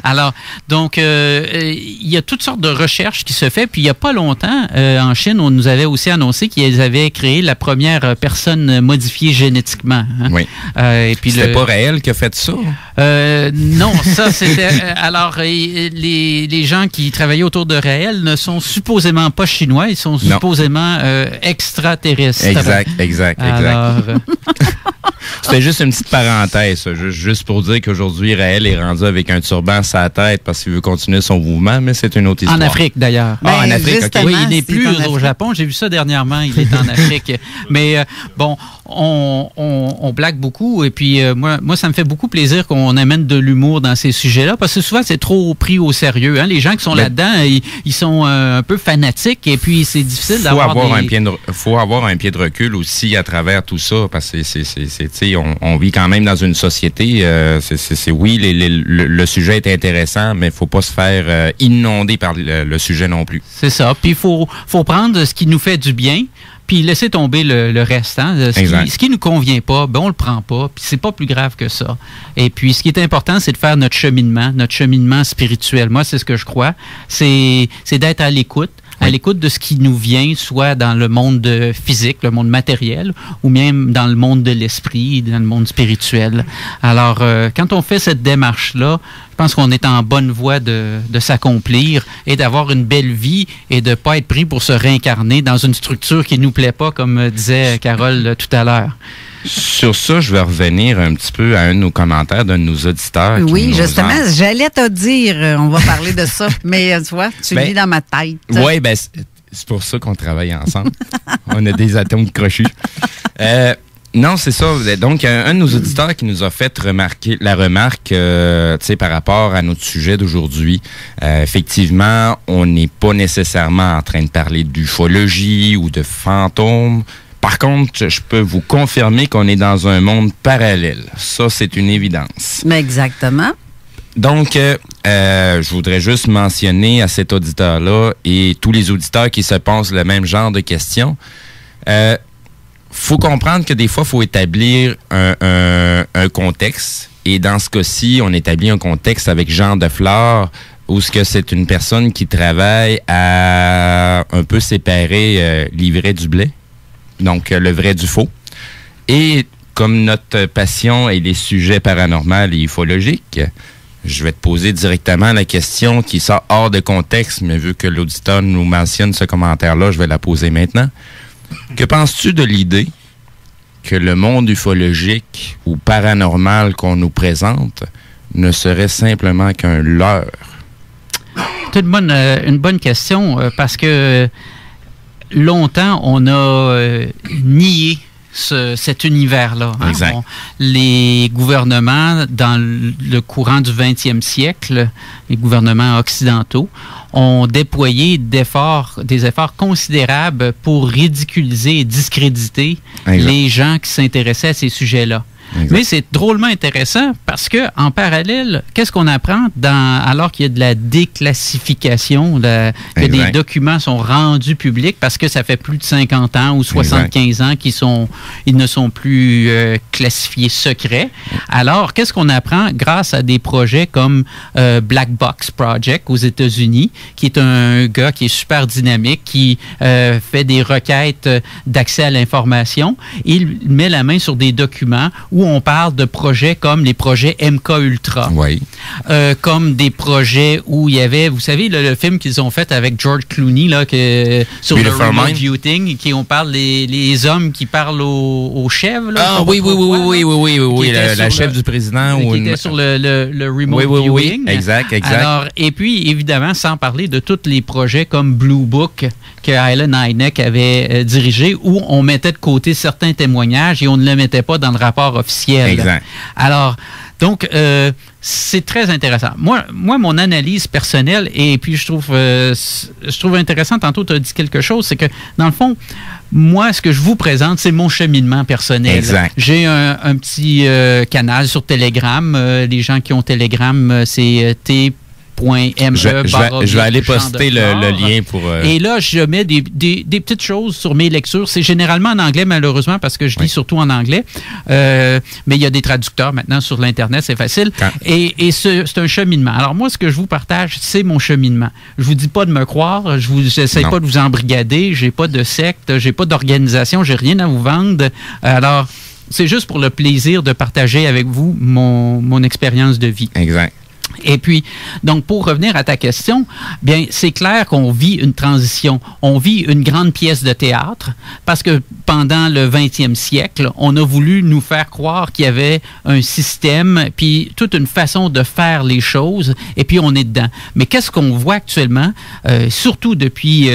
Alors, donc, il y a toutes sortes de recherches qui se font. Puis, il n'y a pas longtemps, en Chine, on nous avait aussi annoncé qu'ils avaient créé la première personne modifiée génétiquement. Hein? Oui. Et puis c'était pas Raël qui a fait ça? Non, ça, c'était... alors, les gens qui travaillaient autour de Raël ne sont supposément pas chinois. Ils sont supposément extraterrestres. Exact. Alors... C'était juste une petite parenthèse, juste pour dire qu'aujourd'hui, Raël est rendu avec un turban sur la tête parce qu'il veut continuer son mouvement, mais c'est une autre histoire. En Afrique, d'ailleurs. En Afrique, OK. Oui, il n'est plus au Japon. J'ai vu ça dernièrement. Il est en Afrique. Mais bon, on blague beaucoup. Et puis, moi, ça me fait beaucoup plaisir qu'on amène de l'humour dans ces sujets-là parce que souvent, c'est trop pris au sérieux. Hein? Les gens qui sont là-dedans, ils sont un peu fanatiques et puis c'est difficile d'avoir faut avoir un pied de recul aussi à travers tout ça parce que on vit quand même dans une société. Oui, le sujet est intéressant, mais il ne faut pas se faire inonder par le sujet non plus. C'est ça. Puis il faut prendre ce qui nous fait du bien, puis laisser tomber le reste. Hein? Ce qui nous convient pas, ben on le prend pas, puis c'est pas plus grave que ça. Et puis, ce qui est important, c'est de faire notre cheminement spirituel. Moi, c'est ce que je crois. C'est d'être à l'écoute. À l'écoute de ce qui nous vient, soit dans le monde physique, le monde matériel, ou même dans le monde de l'esprit, dans le monde spirituel. Alors, quand on fait cette démarche-là, je pense qu'on est en bonne voie de s'accomplir et d'avoir une belle vie et de ne pas être pris pour se réincarner dans une structure qui ne nous plaît pas, comme disait Carole tout à l'heure. Sur ça, je vais revenir un petit peu à un de nos commentaires d'un de nos auditeurs. Oui, justement, j'allais te dire, on va parler de ça, mais tu vois, tu lis dans ma tête. Oui, ben c'est pour ça qu'on travaille ensemble. On a des atomes crochus. Non, c'est ça. Donc, un de nos auditeurs qui nous a fait remarquer la remarque, tu sais, par rapport à notre sujet d'aujourd'hui. Effectivement, on n'est pas nécessairement en train de parler d'ufologie ou de fantômes. Par contre, je peux vous confirmer qu'on est dans un monde parallèle. Ça, c'est une évidence. Mais exactement. Donc, je voudrais juste mentionner à cet auditeur-là et tous les auditeurs qui se posent le même genre de questions. Faut comprendre que des fois, il faut établir un contexte. Et dans ce cas-ci, on établit un contexte avec Jean Deflore, où c'est une personne qui travaille à un peu séparer l'ivraie du blé. Donc, le vrai du faux. Et comme notre passion est les sujets paranormaux et ufologiques, je vais te poser directement la question qui sort hors de contexte, mais vu que l'auditeur nous mentionne ce commentaire-là, je vais la poser maintenant. Que penses-tu de l'idée que le monde ufologique ou paranormal qu'on nous présente ne serait simplement qu'un leurre? C'est une bonne question parce que longtemps, on a nié cet univers-là. Hein? Exact. Les gouvernements, dans le courant du 20e siècle, les gouvernements occidentaux, ont déployé des efforts considérables pour ridiculiser et discréditer les gens qui s'intéressaient à ces sujets-là. Exact. Mais c'est drôlement intéressant parce que en parallèle, qu'est-ce qu'on apprend alors qu'il y a de la déclassification, que des documents sont rendus publics parce que ça fait plus de 50 ans ou 75 ans qu'ils ne sont plus classifiés secrets. Alors, qu'est-ce qu'on apprend grâce à des projets comme Black Box Project aux États-Unis, qui est un gars qui est super dynamique, qui fait des requêtes d'accès à l'information. Il met la main sur des documents où on parle de projets comme les projets MKUltra, comme des projets où il y avait, vous savez, le film qu'ils ont fait avec George Clooney là, sur le remote viewing, qui on parle les hommes qui parlent aux chèvres. Là, oui, la chef du président. Qui était sur le remote viewing. Oui, exact. Alors, et puis, évidemment, sans parler de tous les projets comme Blue Book que Alan Hynek avait dirigé, où on mettait de côté certains témoignages et on ne les mettait pas dans le rapport officiel. Exact. Alors, donc, c'est très intéressant. Moi, mon analyse personnelle, et puis je trouve intéressant, tantôt tu as dit quelque chose, c'est que, dans le fond, moi, ce que je vous présente, c'est mon cheminement personnel. Exact. J'ai un petit canal sur Telegram. Les gens qui ont Telegram, c'est Je vais aller poster le lien pour... Et là, je mets des petites choses sur mes lectures. C'est généralement en anglais, malheureusement, parce que je lis surtout en anglais. Mais il y a des traducteurs maintenant sur l'Internet, c'est facile. Et c'est un cheminement. Alors moi, ce que je vous partage, c'est mon cheminement. Je vous dis pas de me croire, j'essaie pas de vous embrigader, j'ai pas de secte, j'ai pas d'organisation, j'ai rien à vous vendre. Alors, c'est juste pour le plaisir de partager avec vous mon expérience de vie. Exact. Et puis, donc, pour revenir à ta question, bien, c'est clair qu'on vit une transition. On vit une grande pièce de théâtre parce que pendant le 20e siècle, on a voulu nous faire croire qu'il y avait un système puis toute une façon de faire les choses et puis on est dedans. Mais qu'est-ce qu'on voit actuellement, surtout depuis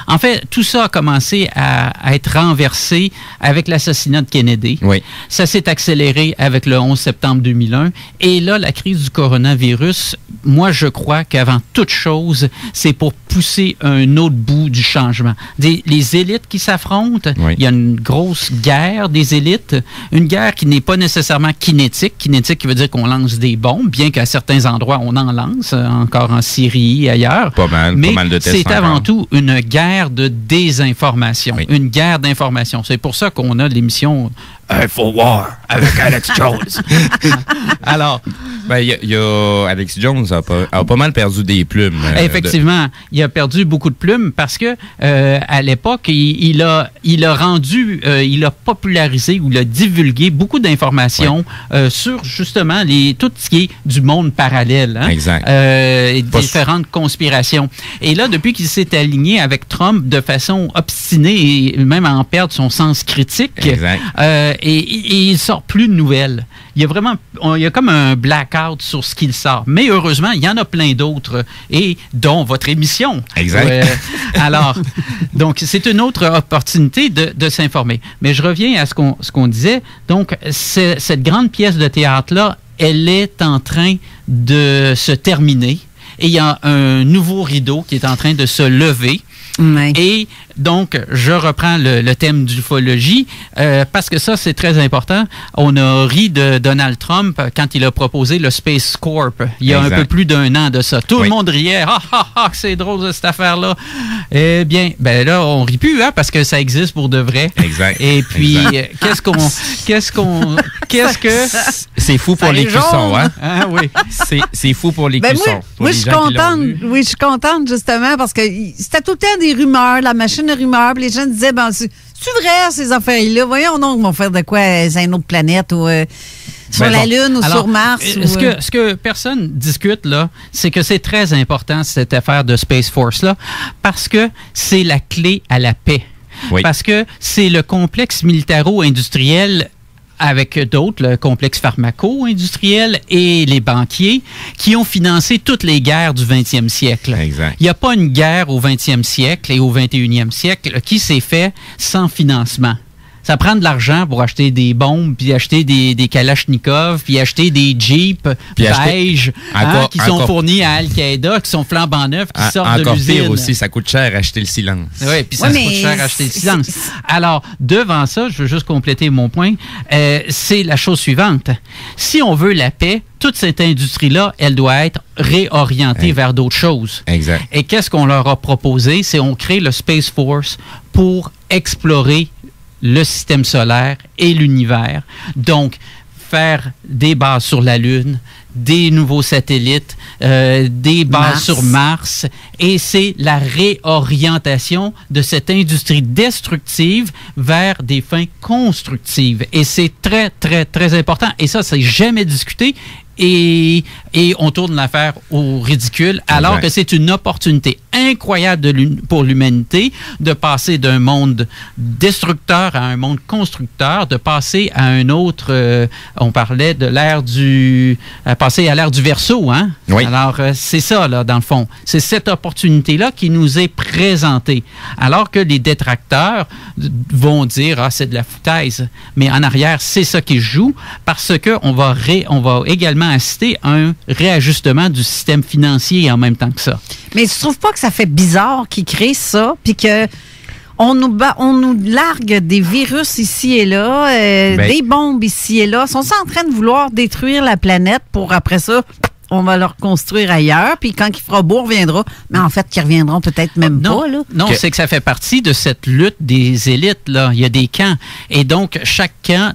en fait, tout ça a commencé à être renversé avec l'assassinat de Kennedy. Oui. Ça s'est accéléré avec le 11 septembre 2001 et là, la crise du coronavirus, moi, je crois qu'avant toute chose, c'est pour pousser un autre bout du changement. Les élites qui s'affrontent, il y a une grosse guerre des élites, une guerre qui n'est pas nécessairement kinétique. Kinétique qui veut dire qu'on lance des bombes, bien qu'à certains endroits, on en lance, encore en Syrie et ailleurs. Pas mal de tests. C'est avant tout une guerre de désinformation, une guerre d'information. C'est pour ça qu'on a l'émission InfoWar avec Alex Jones. Alors... il y a Alex Jones a pas mal perdu des plumes. Effectivement, il a perdu beaucoup de plumes parce que à l'époque, il a popularisé ou il a divulgué beaucoup d'informations sur justement tout ce qui est du monde parallèle. Hein? Exact. Différentes conspirations. Et là, depuis qu'il s'est aligné avec Trump de façon obstinée et même à en perdre son sens critique, et il sort plus de nouvelles. Il y a comme un blackout sur ce qu'il sort. Mais heureusement, il y en a plein d'autres, et dont votre émission. Exact. Alors, donc, c'est une autre opportunité de s'informer. Mais je reviens à ce qu'on disait. Donc, cette grande pièce de théâtre-là, elle est en train de se terminer. Et il y a un nouveau rideau qui est en train de se lever. Oui. Et donc, je reprends le thème d'ufologie parce que ça, c'est très important. On a ri de Donald Trump quand il a proposé le Space Corp il y a un peu plus d'un an de ça. Tout le monde riait. C'est drôle cette affaire-là. Eh bien, là, on rit plus, hein, parce que ça existe pour de vrai. Exact. Et puis, c'est fou pour les cuissons, hein? Ah oui. C'est fou pour les cuissons. Moi, je suis contente. Oui, je suis contente, justement, parce que c'était tout le temps des rumeurs, la machine de rumeurs, puis les gens disaient, c'est vrai, ces affaires-là? Voyons donc, ils vont faire de quoi? C'est une autre planète ou sur la Lune ou sur Mars? Ce que personne discute, là, c'est que c'est très important, cette affaire de Space Force-là, parce que c'est la clé à la paix. Oui. Parce que c'est le complexe militaro-industriel avec d'autres, le complexe pharmaco-industriel et les banquiers qui ont financé toutes les guerres du 20e siècle. Exact. Il n'y a pas une guerre au 20e siècle et au 21e siècle qui s'est fait sans financement. Ça prend de l'argent pour acheter des bombes, puis acheter des Kalachnikov, puis acheter des Jeeps beige qui sont fournis à Al-Qaïda, qui sont flambant neufs, qui sortent de l'usine. Encore pire aussi, ça coûte cher acheter le silence. Oui, puis ça coûte cher acheter le silence. Alors, devant ça, je veux juste compléter mon point, c'est la chose suivante. Si on veut la paix, toute cette industrie-là, elle doit être réorientée vers d'autres choses. Exact. Et qu'est-ce qu'on leur a proposé? C'est on crée le Space Force pour explorer le système solaire et l'univers. Donc, faire des bases sur la Lune, des nouveaux satellites, des bases sur Mars. Et c'est la réorientation de cette industrie destructive vers des fins constructives. Et c'est très, très, très important. Et ça, c'est jamais discuté. Et on tourne l'affaire au ridicule, alors que c'est une opportunité incroyable pour l'humanité de passer d'un monde destructeur à un monde constructeur, de passer à un autre, on parlait de l'ère passer à l'ère du Verseau, hein? Oui. Alors, c'est ça, là, dans le fond. C'est cette opportunité-là qui nous est présentée. Alors que les détracteurs vont dire, c'est de la foutaise. Mais en arrière, c'est ça qui joue, parce qu'on va également assister à un réajustement du système financier en même temps que ça. Mais tu trouves pas que ça fait bizarre qu'ils créent ça, puis que on nous largue des virus ici et là, des bombes ici et là. Ils sont en train de vouloir détruire la planète pour après ça, on va le reconstruire ailleurs, puis quand il fera beau, on reviendra. Mais en fait, qu'ils reviendront peut-être même pas. Là. Non, c'est que ça fait partie de cette lutte des élites. Là. Il y a des camps. Et donc, chaque camp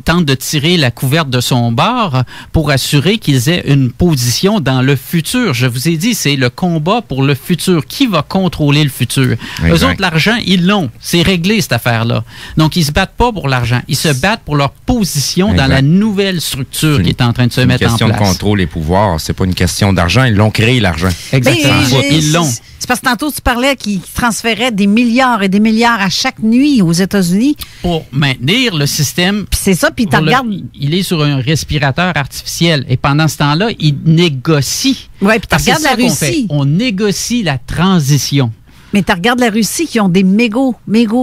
tente de tirer la couverte de son bord pour assurer qu'ils aient une position dans le futur. Je vous ai dit, c'est le combat pour le futur. Qui va contrôler le futur? Eux autres, l'argent, ils l'ont. C'est réglé, cette affaire-là. Donc, ils se battent pas pour l'argent. Ils se battent pour leur position dans la nouvelle structure qui est en train de se mettre en place. C'est une question de contrôle et pouvoir. C'est pas une question d'argent. Ils l'ont créé, l'argent. Exactement. Ils l'ont. C'est parce que tantôt, tu parlais qu'ils transféraient des milliards et des milliards à chaque nuit aux États-Unis. Pour maintenir le système. Puis c'est ça, puis tu regardes. Il est sur un respirateur artificiel. Et pendant ce temps-là, il négocie. Oui, puis tu regardes la Russie. On négocie la transition. Mais tu regardes la Russie qui ont des mégots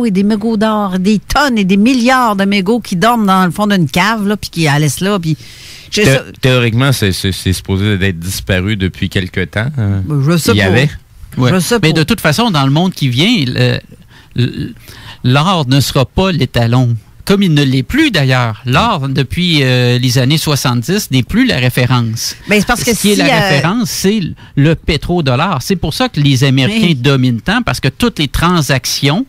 et des mégots d'or, des tonnes et des milliards de mégots qui dorment dans le fond d'une cave, là, puis qui laissent là, puis... Théoriquement, c'est supposé d'être disparu depuis quelque temps. Je sais pas. Ouais. Je sais pas. Mais de toute façon, dans le monde qui vient, l'or ne sera pas l'étalon. Comme il ne l'est plus d'ailleurs. L'or, depuis les années 70, n'est plus la référence. Ben, c'est parce que Ce qui est la référence, c'est le pétrodollar. C'est pour ça que les Américains dominent tant, parce que toutes les transactions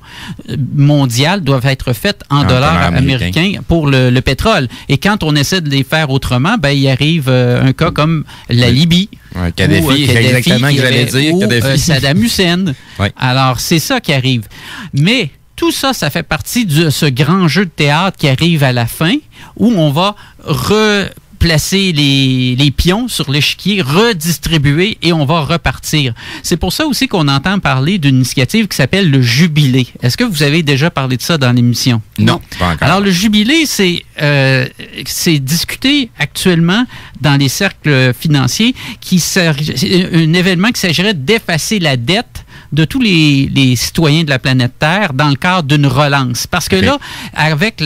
mondiales doivent être faites en dollars américains pour le pétrole. Et quand on essaie de les faire autrement, ben, il arrive un cas comme la Libye. Ouais, Kadhafi, c'est exactement ce que j'allais dire. Ou Saddam Hussein. Ouais. Alors, c'est ça qui arrive. Mais... tout ça, ça fait partie de ce grand jeu de théâtre qui arrive à la fin, où on va replacer les pions sur l'échiquier, redistribuer et on va repartir. C'est pour ça aussi qu'on entend parler d'une initiative qui s'appelle le Jubilé. Est-ce que vous avez déjà parlé de ça dans l'émission? Non, pas encore. Alors, le Jubilé, c'est discuté actuellement dans les cercles financiers, c'est un événement qui s'agirait d'effacer la dette de tous les citoyens de la planète Terre dans le cadre d'une relance. Parce que là, avec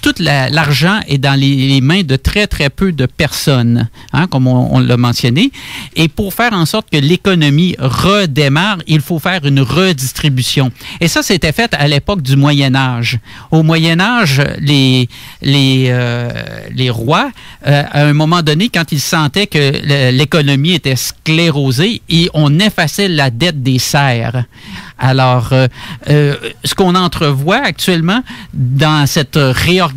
tout l'argent est dans les mains de très, très peu de personnes, hein, comme on l'a mentionné. Et pour faire en sorte que l'économie redémarre, il faut faire une redistribution. Et ça, c'était fait à l'époque du Moyen Âge. Au Moyen Âge, les rois, à un moment donné, quand ils sentaient que l'économie était sclérosée, on effaçait la dette des serfs. Alors, ce qu'on entrevoit actuellement dans cette réorganisation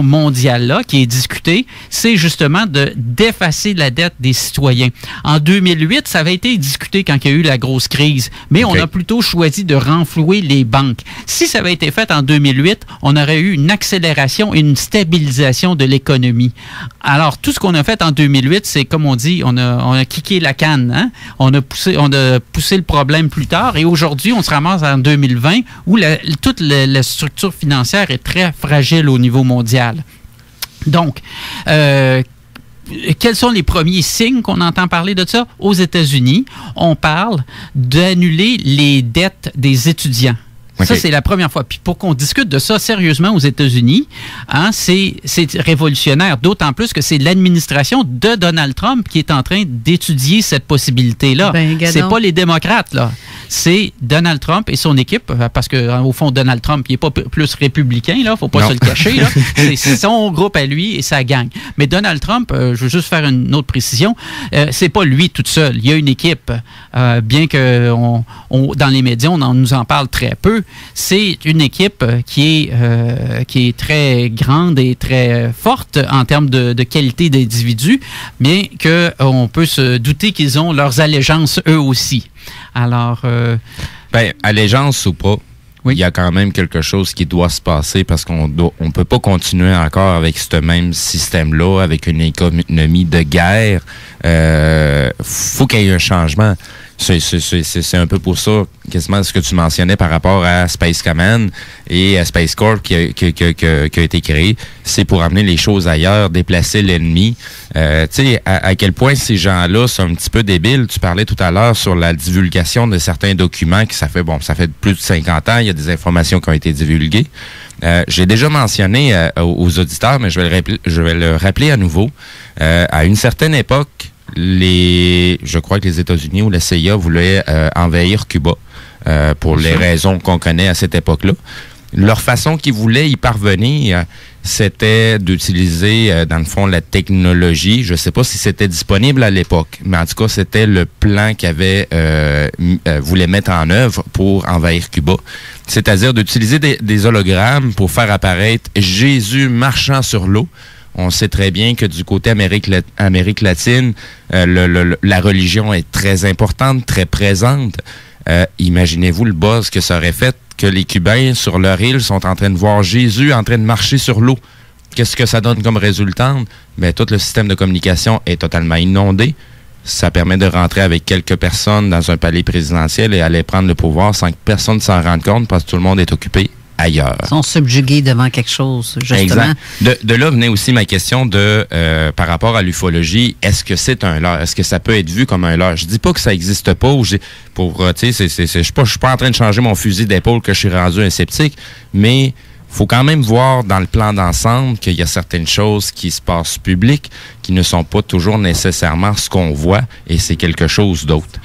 mondiale-là qui est discutée, c'est justement d'effacer la dette des citoyens. En 2008, ça avait été discuté quand il y a eu la grosse crise, mais on a plutôt choisi de renflouer les banques. Si ça avait été fait en 2008, on aurait eu une accélération et une stabilisation de l'économie. Alors, tout ce qu'on a fait en 2008, c'est comme on dit, on a kické la canne, hein? On a poussé le problème plus tard et aujourd'hui, on se ramasse en 2020 où toute la structure financière est très fragile au niveau mondial. Donc, quels sont les premiers signes qu'on entend parler de ça? Aux États-Unis, on parle d'annuler les dettes des étudiants. Okay. Ça, c'est la première fois. Puis pour qu'on discute de ça sérieusement aux États-Unis, hein, c'est révolutionnaire, d'autant plus que c'est l'administration de Donald Trump qui est en train d'étudier cette possibilité-là. C'est pas les démocrates, là. C'est Donald Trump et son équipe, parce qu'au fond, Donald Trump, il n'est pas plus républicain, là, faut pas se le cacher. Là. C'est son groupe à lui et sa gang. Mais Donald Trump, je veux juste faire une autre précision, c'est pas lui tout seul. Il y a une équipe, bien que dans les médias, on nous en parle très peu. C'est une équipe qui est très grande et très forte en termes de qualité d'individus, bien qu'on peut se douter qu'ils ont leurs allégeances eux aussi. Alors... allégeance ou pas, oui. Il y a quand même quelque chose qui doit se passer parce qu'on peut pas continuer encore avec ce même système-là, avec une économie de guerre. Faut qu'il y ait un changement. C'est un peu pour ça, quasiment ce que tu mentionnais par rapport à Space Command et à Space Corp qui a été créé. C'est pour amener les choses ailleurs, déplacer l'ennemi. Tu sais, à quel point ces gens-là sont un petit peu débiles. Tu parlais tout à l'heure sur la divulgation de certains documents qui ça fait plus de 50 ans. Il y a des informations qui ont été divulguées. J'ai déjà mentionné aux auditeurs, mais je vais le rappeler à nouveau. À une certaine époque, je crois que les États-Unis ou la CIA voulaient envahir Cuba pour les raisons qu'on connaît à cette époque-là. Leur façon qu'ils voulaient y parvenir, c'était d'utiliser, dans le fond, la technologie. Je ne sais pas si c'était disponible à l'époque, mais en tout cas, c'était le plan qu'ils voulait mettre en œuvre pour envahir Cuba. C'est-à-dire d'utiliser des hologrammes pour faire apparaître Jésus marchant sur l'eau. On sait très bien que du côté Amérique latine, la religion est très importante, très présente. Imaginez-vous le buzz que ça aurait fait que les Cubains, sur leur île, sont en train de voir Jésus en train de marcher sur l'eau. Qu'est-ce que ça donne comme résultante? Bien, tout le système de communication est totalement inondé. Ça permet de rentrer avec quelques personnes dans un palais présidentiel et aller prendre le pouvoir sans que personne s'en rende compte parce que tout le monde est occupé ailleurs. Ils sont subjugués devant quelque chose, justement. Exact. De là venait aussi ma question par rapport à l'ufologie, est-ce que c'est un leurre? Est-ce que ça peut être vu comme un leurre? Je dis pas que ça n'existe pas, je suis pas en train de changer mon fusil d'épaule que je suis rendu un sceptique, mais faut quand même voir dans le plan d'ensemble qu'il y a certaines choses qui se passent publiques qui ne sont pas toujours nécessairement ce qu'on voit et c'est quelque chose d'autre.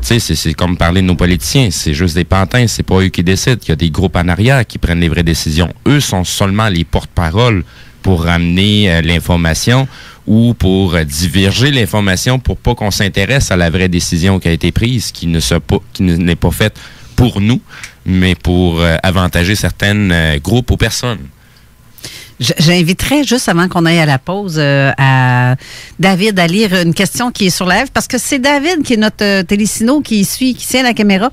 C'est comme parler de nos politiciens, c'est juste des pantins, c'est pas eux qui décident. Il y a des groupes en arrière qui prennent les vraies décisions. Eux sont seulement les porte-parole pour ramener l'information ou pour diverger l'information pour pas qu'on s'intéresse à la vraie décision qui a été prise, qui n'est pas faite pour nous, mais pour avantager certains groupes ou personnes. J'inviterais, juste avant qu'on aille à la pause, à David à lire une question qui est sur la lèvre, parce que c'est David qui est notre télésino qui tient la caméra.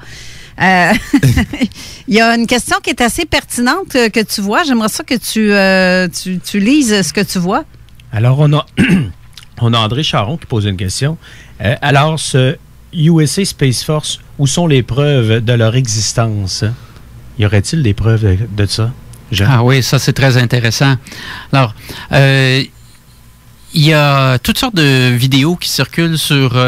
Il y a une question qui est assez pertinente que tu vois. J'aimerais ça que tu lises ce que tu vois. Alors, on a André Charon qui pose une question. Alors, ce USA Space Force, où sont les preuves de leur existence? Y aurait-il des preuves de ça, Jean? Ah oui, ça c'est très intéressant. Alors, il y a toutes sortes de vidéos qui circulent sur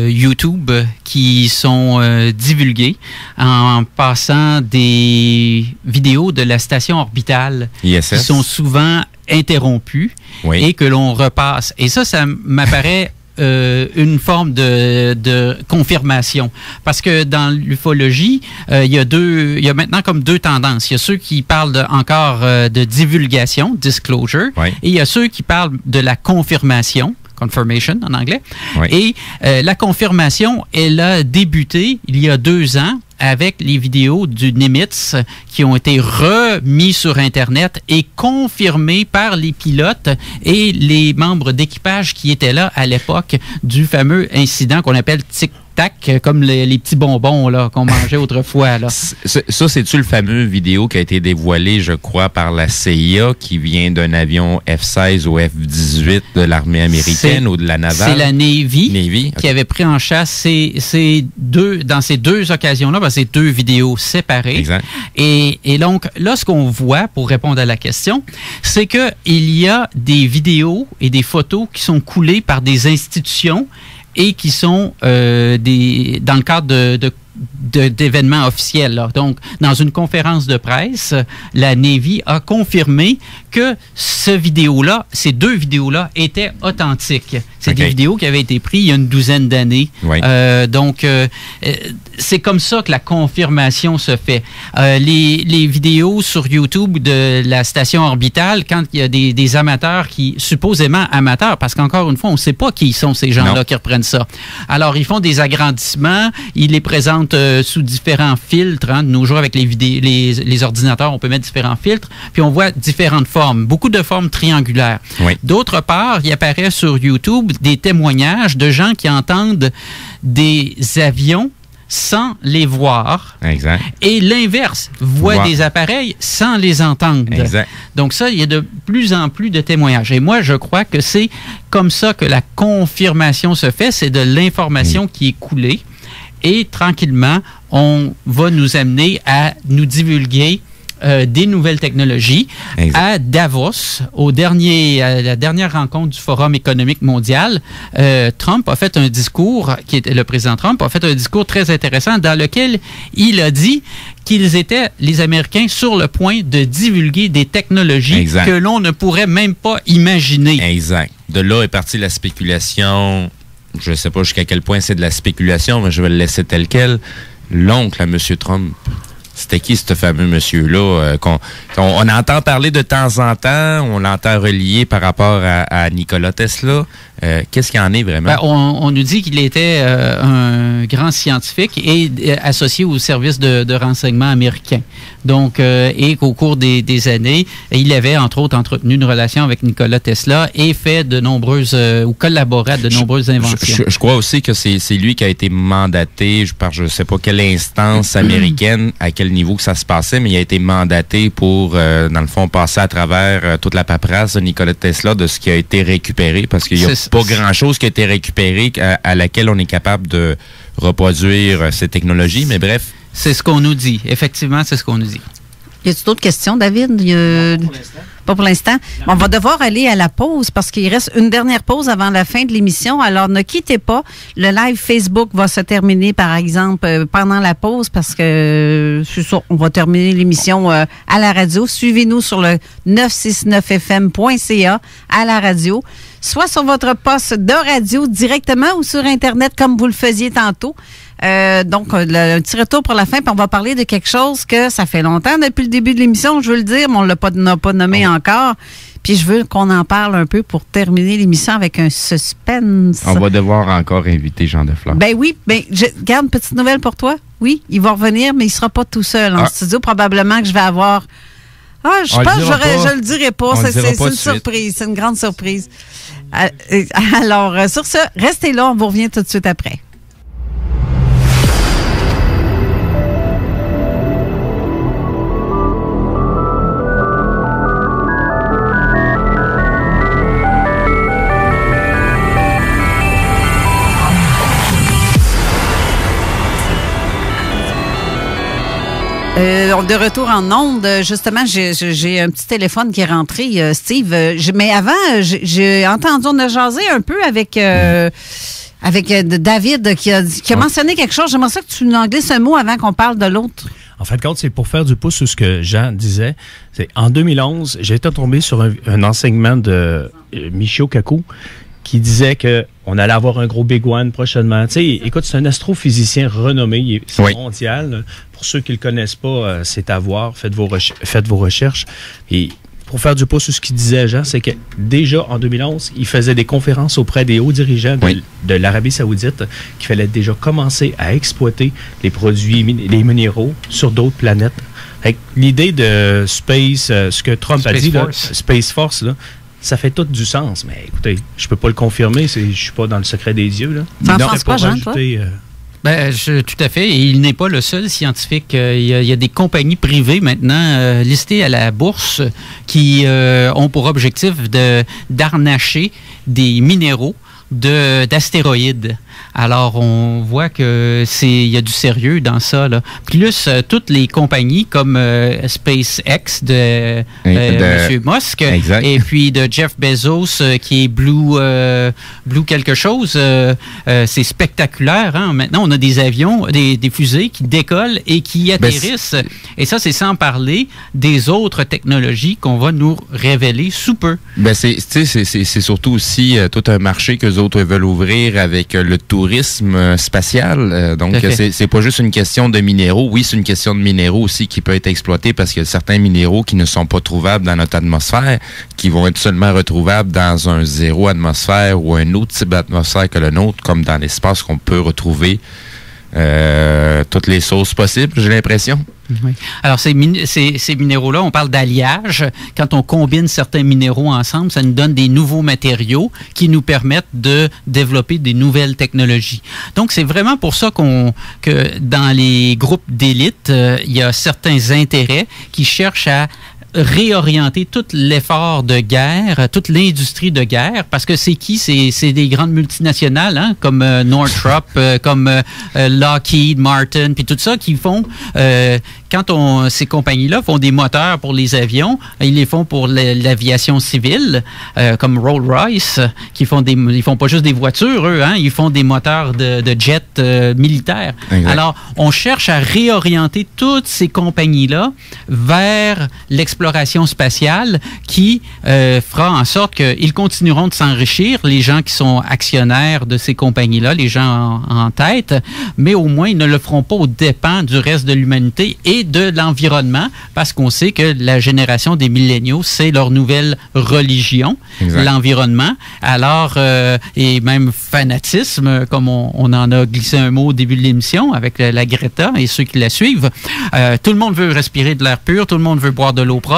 YouTube qui sont divulguées en passant des vidéos de la station orbitale ISS. Qui sont souvent interrompues et que l'on repasse. Et ça m'apparaît une forme de confirmation. Parce que dans l'ufologie, il y a maintenant comme deux tendances. Il y a ceux qui parlent encore de divulgation, disclosure, et il y a ceux qui parlent de la confirmation, confirmation en anglais. Et la confirmation, elle a débuté il y a 2 ans avec les vidéos du Nimitz qui ont été remis sur Internet et confirmés par les pilotes et les membres d'équipage qui étaient là à l'époque du fameux incident qu'on appelle tic-tac, comme les petits bonbons là, qu'on mangeait autrefois. Là. Ça, c'est-tu le fameux vidéo qui a été dévoilé, je crois, par la CIA, qui vient d'un avion F-16 ou F-18 de l'armée américaine ou de la navale? C'est la Navy qui avait pris en chasse dans ces deux occasions-là, ces 2 vidéos séparées. Exact. Et donc, là, ce qu'on voit, pour répondre à la question, c'est qu'il y a des vidéos et des photos qui sont coulées par des institutions et qui sont dans le cadre d'événements officiels. Là. Donc, dans une conférence de presse, la Navy a confirmé que ces deux vidéos-là étaient authentiques. C'est des vidéos qui avaient été prises il y a une douzaine d'années. Oui. Donc, c'est comme ça que la confirmation se fait. Les vidéos sur YouTube de la station orbitale, quand il y a des amateurs supposément amateurs, parce qu'encore une fois, on ne sait pas qui sont ces gens-là qui reprennent ça. Alors, ils font des agrandissements, ils les présentent sous différents filtres. Hein. De nos jours, avec les ordinateurs, on peut mettre différents filtres, puis on voit différentes formes, beaucoup de formes triangulaires. Oui. D'autre part, il apparaît sur YouTube des témoignages de gens qui entendent des avions sans les voir. Exact. Et l'inverse, voient des appareils sans les entendre. Exact. Donc ça, il y a de plus en plus de témoignages. Et moi, je crois que c'est comme ça que la confirmation se fait, c'est de l'information qui est coulée. Et tranquillement, on va nous amener à nous divulguer des nouvelles technologies. Exact. À Davos, à la dernière rencontre du Forum économique mondial, Trump a fait un discours, le président Trump a fait un discours très intéressant dans lequel il a dit qu'ils étaient, les Américains, sur le point de divulguer des technologies que l'on ne pourrait même pas imaginer. Exact. De là est partie la spéculation. Je ne sais pas jusqu'à quel point c'est de la spéculation, mais je vais le laisser tel quel. L'oncle à M. Trump. C'était qui ce fameux monsieur-là? On entend parler de temps en temps, on l'entend relié par rapport à Nikola Tesla. Qu'est-ce qu'il en est vraiment? Ben, on nous dit qu'il était un grand scientifique et associé au service de renseignement américain. Donc, et qu'au cours des années, il avait entre autres entretenu une relation avec Nikola Tesla et fait de nombreuses ou collaboré à de nombreuses inventions. Je crois aussi que c'est lui qui a été mandaté par je ne sais pas quelle instance américaine, à quel niveau que ça se passait, mais il a été mandaté pour, dans le fond, passer à travers toute la paperasse de Nikola Tesla de ce qui a été récupéré, parce qu'il n'y a pas grand-chose qui a été récupéré à laquelle on est capable de reproduire ces technologies, mais bref. C'est ce qu'on nous dit. Effectivement, c'est ce qu'on nous dit. Y a-t-il d'autres questions, David? Pas pour l'instant. On va devoir aller à la pause parce qu'il reste une dernière pause avant la fin de l'émission. Alors, ne quittez pas. Le live Facebook va se terminer, par exemple, pendant la pause parce que c'est ça, on va terminer l'émission à la radio. Suivez-nous sur le 969fm.ca à la radio, soit sur votre poste de radio directement ou sur Internet comme vous le faisiez tantôt. Donc, un petit retour pour la fin, puis on va parler de quelque chose que ça fait longtemps depuis le début de l'émission, je veux le dire, mais on ne l'a pas nommé encore. Puis je veux qu'on en parle un peu pour terminer l'émission avec un suspense. On va devoir encore inviter Jean Defleur. Ben oui, garde une petite nouvelle pour toi. Oui, il va revenir, mais il ne sera pas tout seul en studio. Probablement que je vais avoir... je pense que je le dirai pas. C'est une surprise. C'est une grande surprise. Alors, sur ce, restez là. On vous revient tout de suite après. De retour en ondes, justement, j'ai un petit téléphone qui est rentré, Steve. Mais avant, j'ai entendu, on a jasé un peu avec David qui a mentionné quelque chose. J'aimerais ça que tu nous glisses un mot avant qu'on parle de l'autre. En fin de compte, c'est pour faire du pouce sur ce que Jean disait. En 2011, j'ai été tombé sur un enseignement de Michio Kaku qui disait qu'on allait avoir un gros Big One prochainement. Tu sais, écoute, c'est un astrophysicien renommé, c'est mondial. Pour ceux qui ne le connaissent pas, c'est à voir. Faites vos recherches. Et pour faire du pouce sur ce qu'il disait, Jean, c'est que déjà en 2011, il faisait des conférences auprès des hauts dirigeants de l'Arabie Saoudite qu'il fallait déjà commencer à exploiter les produits, les minéraux sur d'autres planètes. L'idée de Space, ce que Trump a dit, là, Space Force, là, ça fait tout du sens, mais écoutez, je peux pas le confirmer, je suis pas dans le secret des dieux. Là. T'en penses pas, Jean, toi? Tout à fait. Et il n'est pas le seul scientifique. Il y a des compagnies privées maintenant listées à la bourse qui ont pour objectif d'arnacher des minéraux d'astéroïdes. Alors, on voit que il y a du sérieux dans ça, là. Plus toutes les compagnies comme SpaceX de M. Musk, exact. et puis de Jeff Bezos qui est Blue quelque chose. C'est spectaculaire. Hein? Maintenant, on a des avions, des fusées qui décollent et qui atterrissent. Et ça, c'est sans parler des autres technologies qu'on va nous révéler sous peu. C'est surtout aussi tout un marché qu'eux autres veulent ouvrir avec le tourisme spatial. Donc, c'est pas juste une question de minéraux. Oui, c'est une question de minéraux aussi qui peut être exploitée parce qu'il y a certains minéraux qui ne sont pas trouvables dans notre atmosphère, qui vont être seulement retrouvables dans un zéro atmosphère ou un autre type d'atmosphère que le nôtre, comme dans l'espace qu'on peut retrouver toutes les sources possibles, j'ai l'impression. Oui. Alors, ces minéraux-là, on parle d'alliage. Quand on combine certains minéraux ensemble, ça nous donne des nouveaux matériaux qui nous permettent de développer des nouvelles technologies. Donc, c'est vraiment pour ça que dans les groupes d'élite, il y a certains intérêts qui cherchent à réorienter tout l'effort de guerre, toute l'industrie de guerre, parce que c'est qui? C'est des grandes multinationales, hein, comme Northrop, comme Lockheed Martin, puis tout ça, qui font, ces compagnies-là font des moteurs pour les avions, ils les font pour l'aviation civile, comme Rolls-Royce, ils font pas juste des voitures, eux, hein, ils font des moteurs de jets militaires. Exact. Alors, on cherche à réorienter toutes ces compagnies-là vers l'exploration spatiale qui fera en sorte qu'ils continueront de s'enrichir, les gens qui sont actionnaires de ces compagnies-là, les gens en tête, mais au moins ils ne le feront pas aux dépens du reste de l'humanité et de l'environnement, parce qu'on sait que la génération des milléniaux, c'est leur nouvelle religion, exact, l'environnement. Alors, et même fanatisme, comme on en a glissé un mot au début de l'émission avec la Greta et ceux qui la suivent. Tout le monde veut respirer de l'air pur, tout le monde veut boire de l'eau propre.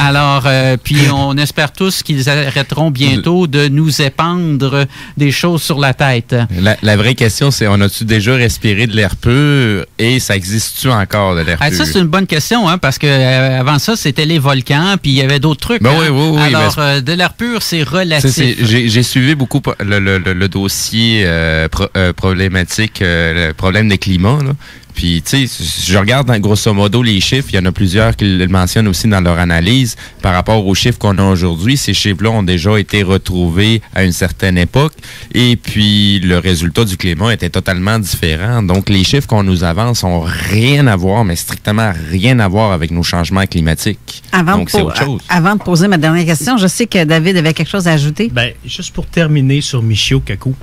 Alors, puis on espère tous qu'ils arrêteront bientôt de nous épandre des choses sur la tête. La vraie question, c'est, on a-tu déjà respiré de l'air pur et ça existe-tu encore de l'air pur? Ça, c'est une bonne question, hein, parce que avant ça, c'était les volcans, puis il y avait d'autres trucs. Ben hein? Oui. Alors, de l'air pur, c'est relatif. J'ai suivi beaucoup le dossier problématique, le problème des climats, là. Puis, tu sais, je regarde grosso modo les chiffres. Il y en a plusieurs qui le mentionnent aussi dans leur analyse. Par rapport aux chiffres qu'on a aujourd'hui, ces chiffres-là ont déjà été retrouvés à une certaine époque. Et puis, le résultat du climat était totalement différent. Donc, les chiffres qu'on nous avance ont rien à voir, mais strictement rien à voir avec nos changements climatiques. Donc, c'est autre chose. Avant de poser ma dernière question, je sais que David avait quelque chose à ajouter. Bien, juste pour terminer sur Michio Kaku.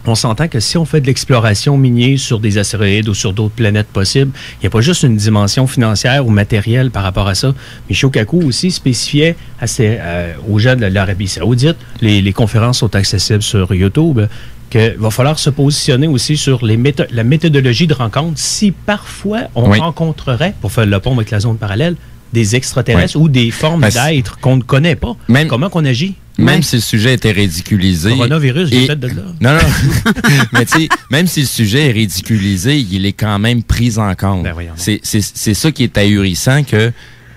On s'entend que si on fait de l'exploration minière sur des astéroïdes ou sur d'autres planètes possibles, il n'y a pas juste une dimension financière ou matérielle par rapport à ça. Michio Kaku aussi spécifiait aux gens de l'Arabie Saoudite, les conférences sont accessibles sur YouTube, qu'il va falloir se positionner aussi sur la méthodologie de rencontre si parfois on rencontrerait, pour faire le pont avec la zone parallèle, des extraterrestres ou des formes d'êtres qu'on ne connaît pas. Comment qu'on agit? Même si le sujet était ridiculisé... Coronavirus, j'ai fait de là. Non. Mais tu sais, même si le sujet est ridiculisé, il est quand même pris en compte. Ben c'est ça qui est ahurissant, que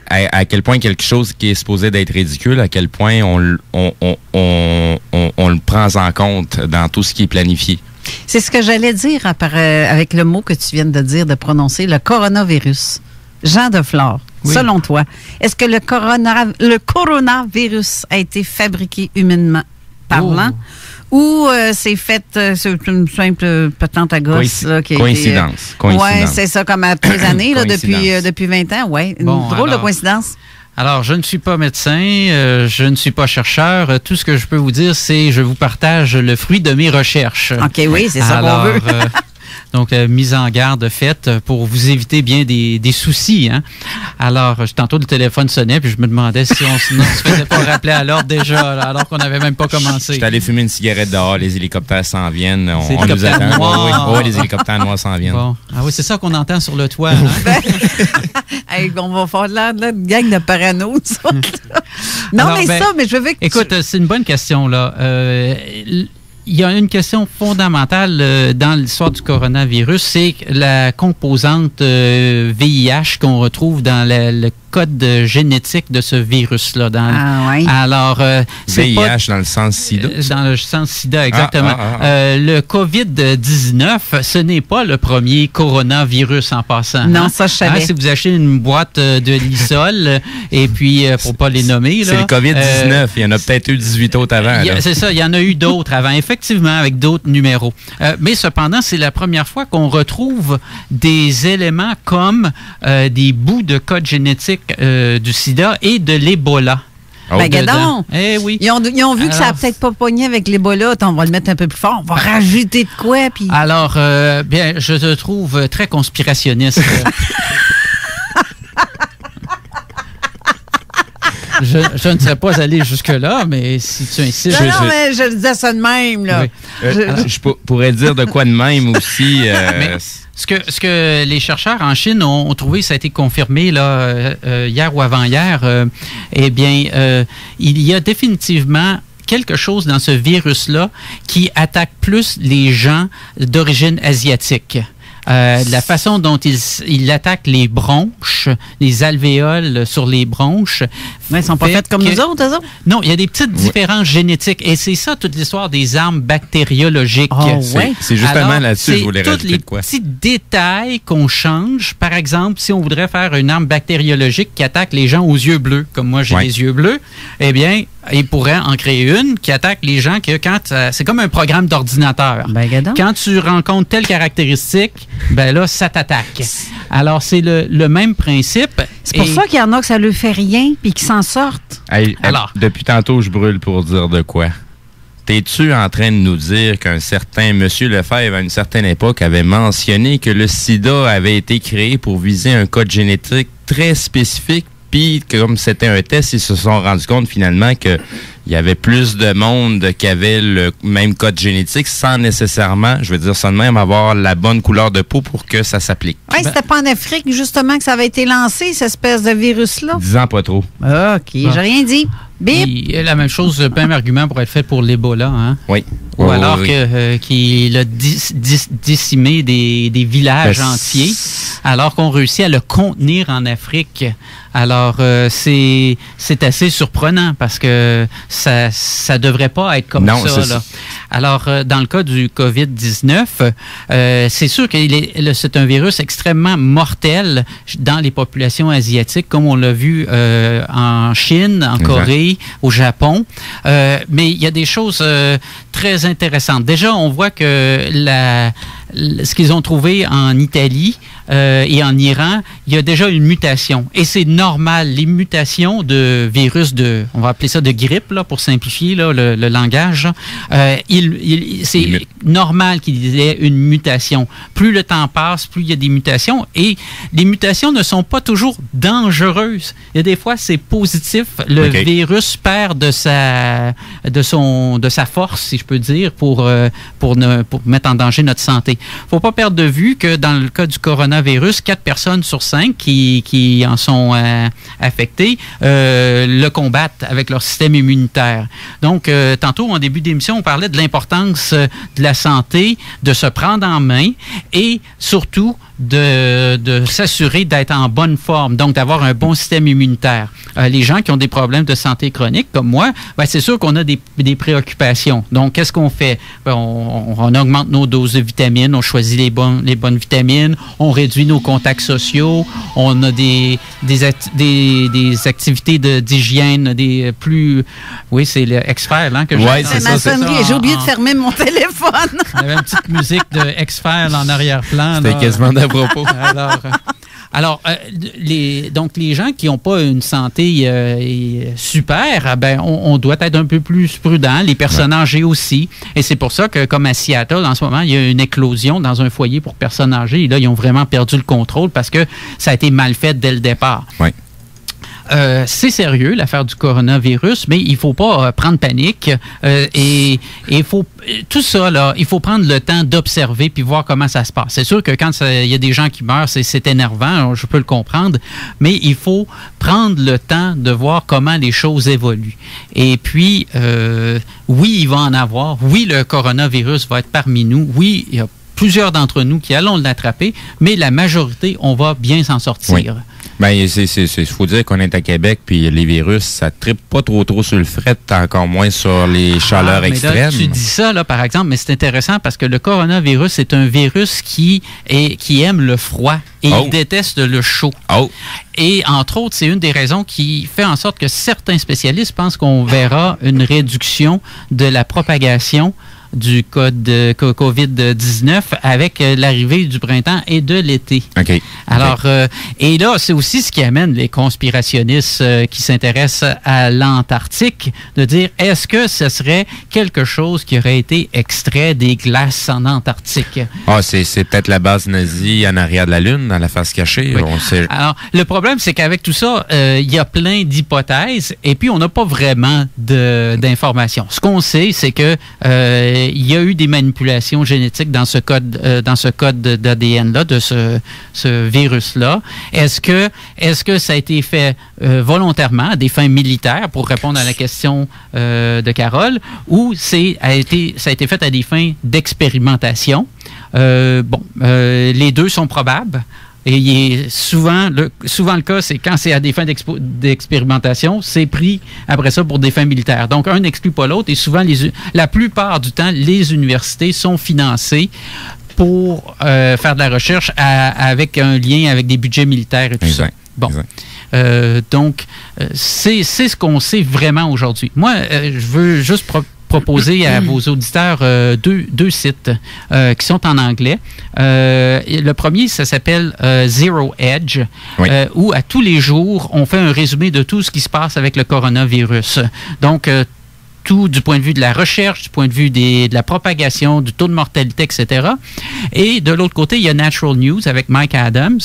à quel point quelque chose qui est supposé d'être ridicule, à quel point on le prend en compte dans tout ce qui est planifié. C'est ce que j'allais dire avec le mot que tu viens de dire, de prononcer, le coronavirus. Jean Deflore, selon toi, est-ce que le coronavirus a été fabriqué humainement parlant ou c'est fait, c'est une simple patente à gosse? Coïncidence. Oui, c'est ça, comme à tous les années, là, depuis 20 ans. Oui, une drôle de coïncidence. Alors, je ne suis pas médecin, je ne suis pas chercheur. Tout ce que je peux vous dire, c'est je vous partage le fruit de mes recherches. OK, oui, c'est ça qu'on veut. Donc, mise en garde faite pour vous éviter bien des soucis. Hein? Alors, tantôt, le téléphone sonnait, puis je me demandais si on se faisait pas rappeler à l'ordre déjà, alors qu'on n'avait même pas commencé. J'étais allé fumer une cigarette dehors, les hélicoptères s'en viennent. On nous attend. Oui, les hélicoptères noirs s'en viennent. Bon. Ah oui, c'est ça qu'on entend sur le toit. Hein? Hey, on va faire de gang de parano. Non, alors, mais mais je veux que écoute, c'est une bonne question, là. il y a une question fondamentale dans l'histoire du coronavirus, c'est la composante VIH qu'on retrouve dans le code génétique de ce virus-là. Oui. Alors, c'est VIH dans le sens SIDA? Dans le sens SIDA, exactement. Le COVID-19, ce n'est pas le premier coronavirus en passant. Non, ça, je savais. Si vous achetez une boîte de Lysol, et puis, pour ne pas les nommer... C'est le COVID-19. Il y en a peut-être eu 18 autres avant. C'est ça, il y en a eu d'autres avant, effectivement, avec d'autres numéros. Mais cependant, c'est la première fois qu'on retrouve des éléments comme des bouts de code génétique du sida et de l'Ebola. Ben, gadon! Eh oui. Ils ont vu que ça n'a peut-être pas pogné avec l'Ebola. On va le mettre un peu plus fort. On va rajouter de quoi? Puis... Alors, bien, je te trouve très conspirationniste. Je ne serais pas allé jusque-là, mais si tu insistes... Non, mais je disais ça de même, là. Oui. Je pourrais dire de quoi de même aussi... Mais ce que les chercheurs en Chine ont trouvé, ça a été confirmé là, hier ou avant-hier, eh bien, il y a définitivement quelque chose dans ce virus-là qui attaque plus les gens d'origine asiatique. La façon dont il attaque les bronches, les alvéoles sur les bronches. Ouais, ils sont pas faits comme nous autres, eux autres? Non, il y a des petites différences génétiques. Et c'est ça toute l'histoire des armes bactériologiques. Oh, ouais. C'est justement là-dessus que je voulais rajouter de quoi. C'est tous les petits détails qu'on change. Par exemple, si on voudrait faire une arme bactériologique qui attaque les gens aux yeux bleus, comme moi j'ai les yeux bleus, eh bien, il pourrait en créer une qui attaque les gens c'est comme un programme d'ordinateur. Ben, quand tu rencontres telle caractéristique, ben là, ça t'attaque. Alors, c'est le même principe. C'est pour ça qu'il y en a que ça ne fait rien puis qu'ils s'en sortent. Alors, depuis tantôt, je brûle pour dire de quoi. T'es-tu en train de nous dire qu'un certain M. Lefebvre, à une certaine époque, avait mentionné que le sida avait été créé pour viser un code génétique très spécifique, puis comme c'était un test, ils se sont rendus compte finalement que il y avait plus de monde qui avait le même code génétique sans nécessairement, je veux dire ça de même, avoir la bonne couleur de peau pour que ça s'applique. Oui, c'était pas en Afrique, justement, que ça avait été lancé, cette espèce de virus-là? Disons pas trop. OK, j'ai rien dit. Bip! Il y a la même chose, le même argument pour être fait pour l'Ebola, hein? Oui. Ou alors qu'il a décimé des villages entiers, alors qu'on réussit à le contenir en Afrique. Alors, c'est assez surprenant parce que ça devrait pas être comme ça. Là. Alors, dans le cas du COVID-19, c'est sûr que c'est un virus extrêmement mortel dans les populations asiatiques, comme on l'a vu en Chine, en Corée, au Japon. Mais il y a des choses très intéressantes. Déjà, on voit que ce qu'ils ont trouvé en Italie et en Iran, il y a déjà une mutation. Et c'est normal. Les mutations de virus on va appeler ça de grippe, là, pour simplifier là, le langage, c'est normal qu'il y ait une mutation. Plus le temps passe, plus il y a des mutations. Et les mutations ne sont pas toujours dangereuses. Il y a des fois, c'est positif. Le virus perd de sa force, si je peux dire, pour mettre en danger notre santé. Il ne faut pas perdre de vue que dans le cas du coronavirus, 4 personnes sur 5 qui en sont affectées le combattent avec leur système immunitaire. Donc, tantôt, en début d'émission, on parlait de l'importance de la santé, de se prendre en main et surtout de s'assurer d'être en bonne forme, donc d'avoir un bon système immunitaire. Les gens qui ont des problèmes de santé chronique, comme moi, ben, c'est sûr qu'on a des préoccupations. Donc, qu'est-ce qu'on fait? Ben, on augmente nos doses de vitamines, on choisit les bonnes vitamines, on réduit nos contacts sociaux, on a des activités d'hygiène, des plus... Oui, c'est l'expert là, que j'ai... Oui, c'est ça. J'ai oublié de fermer mon téléphone. Il y avait une petite musique de expert en arrière-plan. C'était quasiment à propos. Alors, donc les gens qui n'ont pas une santé super, ben on doit être un peu plus prudent. Les personnes âgées aussi. Et c'est pour ça que, comme à Seattle, en ce moment, il y a une éclosion dans un foyer pour personnes âgées. Et là, ils ont vraiment perdu le contrôle parce que ça a été mal fait dès le départ. Oui. c'est sérieux, l'affaire du coronavirus, mais il ne faut pas prendre panique. Et il faut tout ça, là, il faut prendre le temps d'observer puis voir comment ça se passe. C'est sûr que quand il y a des gens qui meurent, c'est énervant, je peux le comprendre, mais il faut prendre le temps de voir comment les choses évoluent. Et puis, oui, il va en avoir. Oui, le coronavirus va être parmi nous. Oui, il y a plusieurs d'entre nous qui allons l'attraper, mais la majorité, on va bien s'en sortir. Oui. Bien, il faut dire qu'on est à Québec, puis les virus, ça trippe pas trop sur le fret, encore moins sur les chaleurs extrêmes. Là, tu dis ça, là, par exemple, mais c'est intéressant parce que le coronavirus, c'est un virus qui aime le froid et il déteste le chaud. Et entre autres, c'est une des raisons qui fait en sorte que certains spécialistes pensent qu'on verra une réduction de la propagation du COVID-19 avec l'arrivée du printemps et de l'été. OK. Alors, et là, c'est aussi ce qui amène les conspirationnistes qui s'intéressent à l'Antarctique de dire, est-ce que ce serait quelque chose qui aurait été extrait des glaces en Antarctique? Ah, c'est peut-être la base nazie en arrière de la Lune, dans la face cachée. Oui. Alors, le problème, c'est qu'avec tout ça, il y a plein d'hypothèses et puis on n'a pas vraiment d'informations. Ce qu'on sait, c'est que il y a eu des manipulations génétiques dans ce code d'ADN-là, de ce virus-là. Est-ce que ça a été fait volontairement à des fins militaires, pour répondre à la question de Carole, ou ça a été fait à des fins d'expérimentation? Les deux sont probables. Et souvent le cas, c'est quand c'est à des fins d'expérimentation, c'est pris après ça pour des fins militaires. Donc, un n'exclut pas l'autre. Et souvent, la plupart du temps, les universités sont financées pour faire de la recherche avec un lien avec des budgets militaires et tout ça. Bon. Donc, c'est ce qu'on sait vraiment aujourd'hui. Moi, je veux juste proposer à vos auditeurs deux sites qui sont en anglais. Le premier, ça s'appelle Zero Edge, où à tous les jours, on fait un résumé de tout ce qui se passe avec le coronavirus. Donc, tout du point de vue de la recherche, du point de vue de la propagation, du taux de mortalité, etc. Et de l'autre côté, il y a Natural News avec Mike Adams.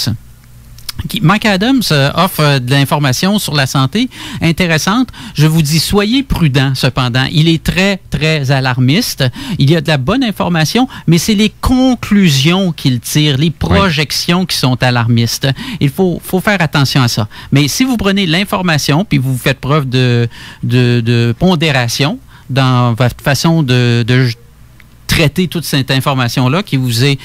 Mike Adams offre de l'information sur la santé intéressante. Je vous dis, soyez prudents cependant. Il est très, très alarmiste. Il y a de la bonne information, mais c'est les conclusions qu'il tire, les projections qui sont alarmistes. Il faut faire attention à ça. Mais si vous prenez l'information, puis vous faites preuve de pondération dans votre façon de traiter toute cette information-là qui vous est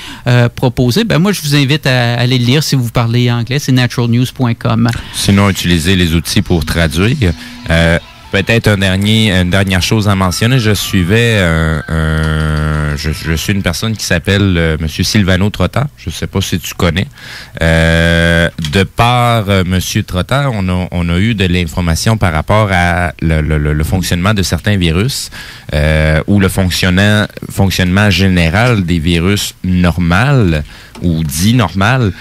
proposée, ben moi, je vous invite à aller le lire si vous parlez anglais. C'est naturalnews.com. Sinon, utilisez les outils pour traduire. Peut-être une dernière chose à mentionner. Je suivais je suis une personne qui s'appelle M. Silvano Trotta. Je ne sais pas si tu connais. De par M. Trotta, on a eu de l'information par rapport à le fonctionnement de certains virus ou le fonctionnement général des virus normaux ou dits normal.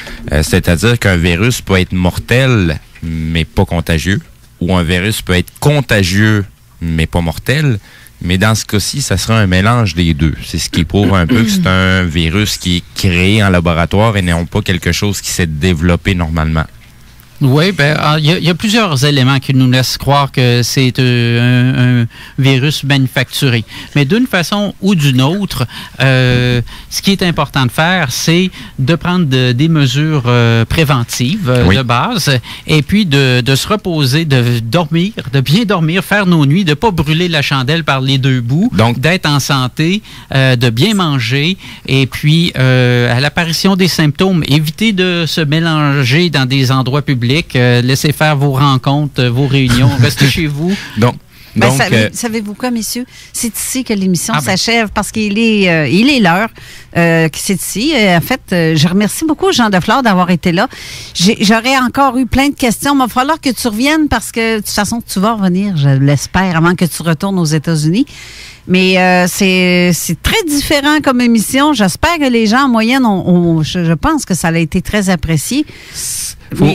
C'est-à-dire qu'un virus peut être mortel, mais pas contagieux. Ou un virus peut être contagieux, mais pas mortel. Mais dans ce cas-ci, ça sera un mélange des deux. C'est ce qui prouve un peu que c'est un virus qui est créé en laboratoire et non pas quelque chose qui s'est développé normalement. Oui, il y a plusieurs éléments qui nous laissent croire que c'est un virus manufacturé. Mais d'une façon ou d'une autre, ce qui est important de faire, c'est de prendre des mesures préventives de base et puis de se reposer, de dormir, de bien dormir, faire nos nuits, de ne pas brûler la chandelle par les deux bouts, donc d'être en santé, de bien manger et puis à l'apparition des symptômes, éviter de se mélanger dans des endroits publics. Laissez faire vos rencontres, vos réunions, restez chez vous. Donc, savez-vous quoi, messieurs? C'est ici que l'émission s'achève parce qu'il est l'heure. C'est ici. En fait, je remercie beaucoup Jean Deflore d'avoir été là. J'aurais encore eu plein de questions, mais il va falloir que tu reviennes parce que de toute façon, tu vas revenir, je l'espère, avant que tu retournes aux États-Unis. Mais c'est très différent comme émission. J'espère que les gens en moyenne je pense que ça a été très apprécié.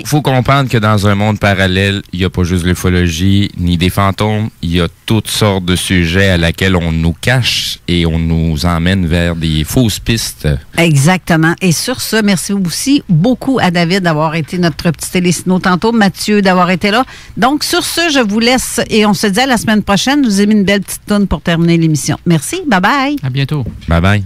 Faut comprendre que dans un monde parallèle, il n'y a pas juste l'ufologie, ni des fantômes. Il y a toutes sortes de sujets à laquelle on nous cache et on nous emmène vers des fausses pistes. Exactement. Et sur ce, merci aussi beaucoup à David d'avoir été notre petit télésino tantôt, Mathieu d'avoir été là. Donc, sur ce, je vous laisse et on se dit à la semaine prochaine. Je vous ai mis une belle petite toune pour terminer l'émission. Merci. Bye-bye. À bientôt. Bye-bye.